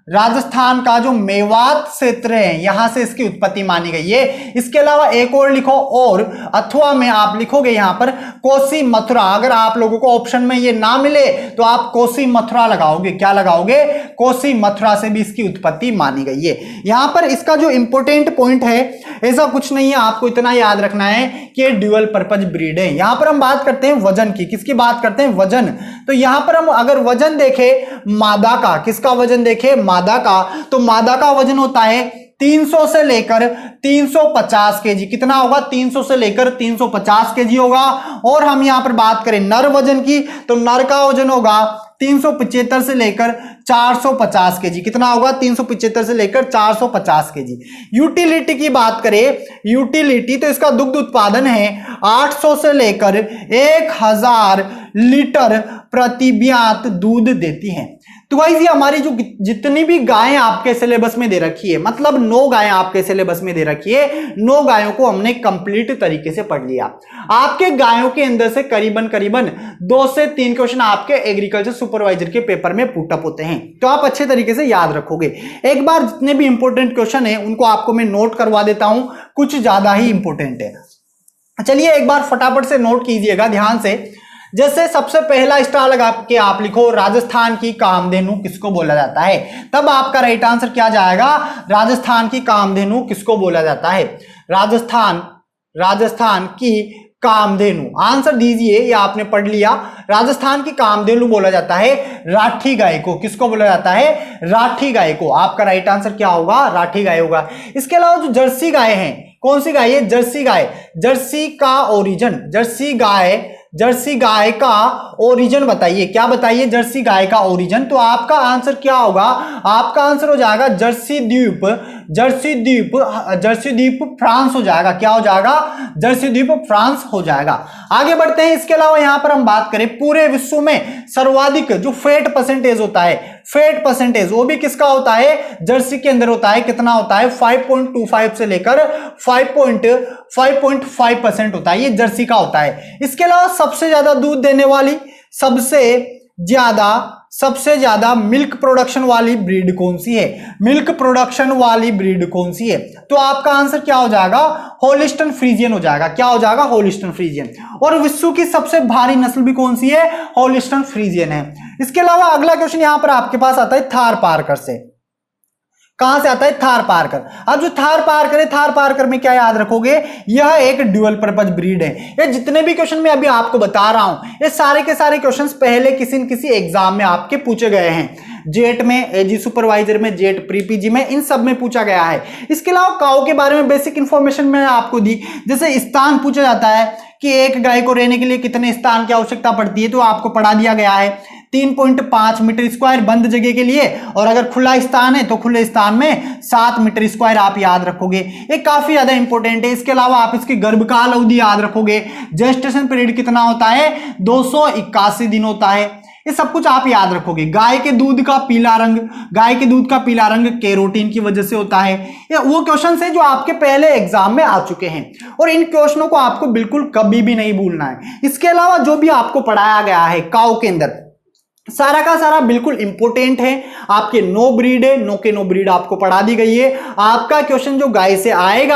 राजस्थान का जो मेवात क्षेत्र है, यहां से इसकी उत्पत्ति मानी गई है। इसके अलावा एक और लिखो, और अथवा में आप लिखोगे यहां पर कोसी मथुरा। अगर आप लोगों को ऑप्शन में ये ना मिले तो आप कोसी मथुरा लगाओगे। क्या लगाओगे, कोसी मथुरा से भी इसकी उत्पत्ति मानी गई है। यहां पर इसका जो इंपॉर्टेंट पॉइंट है, ऐसा कुछ नहीं है, आपको इतना याद रखना है कि ये ड्यूअल पर्पज ब्रीड है। यहां पर हम बात करते हैं वजन की, किसकी बात करते हैं, वजन। तो यहां पर हम अगर वजन देखें मादा का, किसका वजन देखें, मादा का, तो मादा का वजन होता है 300 से लेकर 350 केजी। कितना होगा, 300 से लेकर 350 केजी होगा। और हम यहां पर बात करें नर वजन की, तो नर का वजन होगा 375 से लेकर 450 केजी। कितना होगा, 375 से लेकर 450 केजी। यूटिलिटी की बात करें, यूटिलिटी तो इसका दुग्ध उत्पादन है 800 से लेकर 1000 लीटर प्रति ब्यात दूध देती है। तो गाइस ये हमारी जो जितनी भी गायें आपके सिलेबस में दे रखी है, मतलब 9 गायें आपके सिलेबस में दे रखी है, 9 गायों को हमने कंप्लीट तरीके से पढ़ लिया। आपके गायों के अंदर से करीबन 2 से 3 क्वेश्चन आपके एग्रीकल्चर सुपरवाइजर के पेपर में पुटअप होते हैं, तो आप अच्छे तरीके से याद रखोगे। एक बार जितने भी इंपॉर्टेंट क्वेश्चन है उनको आपको मैं नोट करवा देता हूं, कुछ ज्यादा ही इंपॉर्टेंट है। चलिए एक बार फटाफट से नोट कीजिएगा ध्यान से। जैसे सबसे पहला स्टार लगा के आप लिखो राजस्थान की कामधेनु किसको बोला जाता है, तब आपका राइट आंसर क्या जाएगा, राजस्थान की कामधेनु किसको बोला जाता है, राजस्थान की कामधेनु। आंसर दीजिए, ये आपने पढ़ लिया। राजस्थान की कामधेनु बोला जाता है राठी गाय को। किसको बोला जाता है, राठी गाय को। आपका राइट आंसर क्या होगा, राठी गाय होगा। इसके अलावा जो जर्सी गाय है, कौन सी गाय है, जर्सी गाय। जर्सी का ओरिजिन, जर्सी गाय का ओरिजिन बताइए, क्या बताइए, जर्सी गाय का ओरिजिन। तो आपका आंसर क्या होगा, आपका आंसर हो जाएगा जर्सी द्वीप फ्रांस हो जाएगा। क्या हो जाएगा, जर्सी द्वीप फ्रांस हो जाएगा। आगे बढ़ते हैं। इसके अलावा यहां पर हम बात करें पूरे विश्व में सर्वाधिक जो फैट परसेंटेज होता है, फैट परसेंटेज वो भी किसका होता है, जर्सी के अंदर होता है। कितना होता है, 5.25 से लेकर 5.5% होता है, ये जर्सी का होता है। इसके अलावा सबसे ज्यादा दूध देने वाली, सबसे ज्यादा मिल्क प्रोडक्शन वाली ब्रीड कौन सी है, मिल्क प्रोडक्शन वाली ब्रीड कौन सी है। तो आपका आंसर क्या हो जाएगा, होलिस्टन फ्रीजियन हो जाएगा। क्या हो जाएगा, होलिस्टन फ्रीजियन। और विश्व की सबसे भारी नस्ल भी कौन सी है, होलिस्टन फ्रीजियन है। इसके अलावा अगला क्वेश्चन यहां पर आपके पास आता है थार पारकर से। कहां से आता है, थार पारकर। अब जो थार पारकर है, थार पारकर में क्या याद रखोगे, यह एक ड्यूअल पर्पज ब्रीड है। ये जितने भी क्वेश्चन मैं अभी आपको बता रहा हूं, ये सारे के सारे क्वेश्चंस पहले किसी न किसी एग्जाम में आपके पूछे गए हैं। जेट में, एजी सुपरवाइजर में, जेट प्री पीजी में, इन सब में पूछा गया है। इसके अलावा काऊ के बारे में बेसिक इंफॉर्मेशन मैंने आपको दी। जैसे स्थान पूछा जाता है कि एक गाय को रहने के लिए कितने स्थान की आवश्यकता पड़ती है, तो आपको पढ़ा दिया गया है 3.5 मीटर स्क्वायर बंद जगह के लिए, और अगर खुला स्थान है तो खुले स्थान में 7 मीटर स्क्वायर आप याद रखोगे। ये काफी ज्यादा इंपॉर्टेंट है। इसके अलावा आप इसकी गर्भकाल अवधि याद रखोगे। जेस्टेशन पीरियड कितना होता है, 281 दिन होता है। ये सब कुछ आप याद रखोगे। गाय के दूध का पीला रंग कैरोटीन की वजह से होता है। ये वो क्वेश्चन है जो आपके पहले एग्जाम में आ चुके हैं, और इन क्वेश्चनों को आपको बिल्कुल कभी भी नहीं भूलना है। इसके अलावा जो भी आपको पढ़ाया गया है काऊ के अंदर, सारा का सारा बिल्कुल इंपॉर्टेंट है। आपके 9 ब्रीड है, 9 के 9 ब्रीड आपको पढ़ा दी गई है। आपका क्वेश्चन जो गाय से आएगा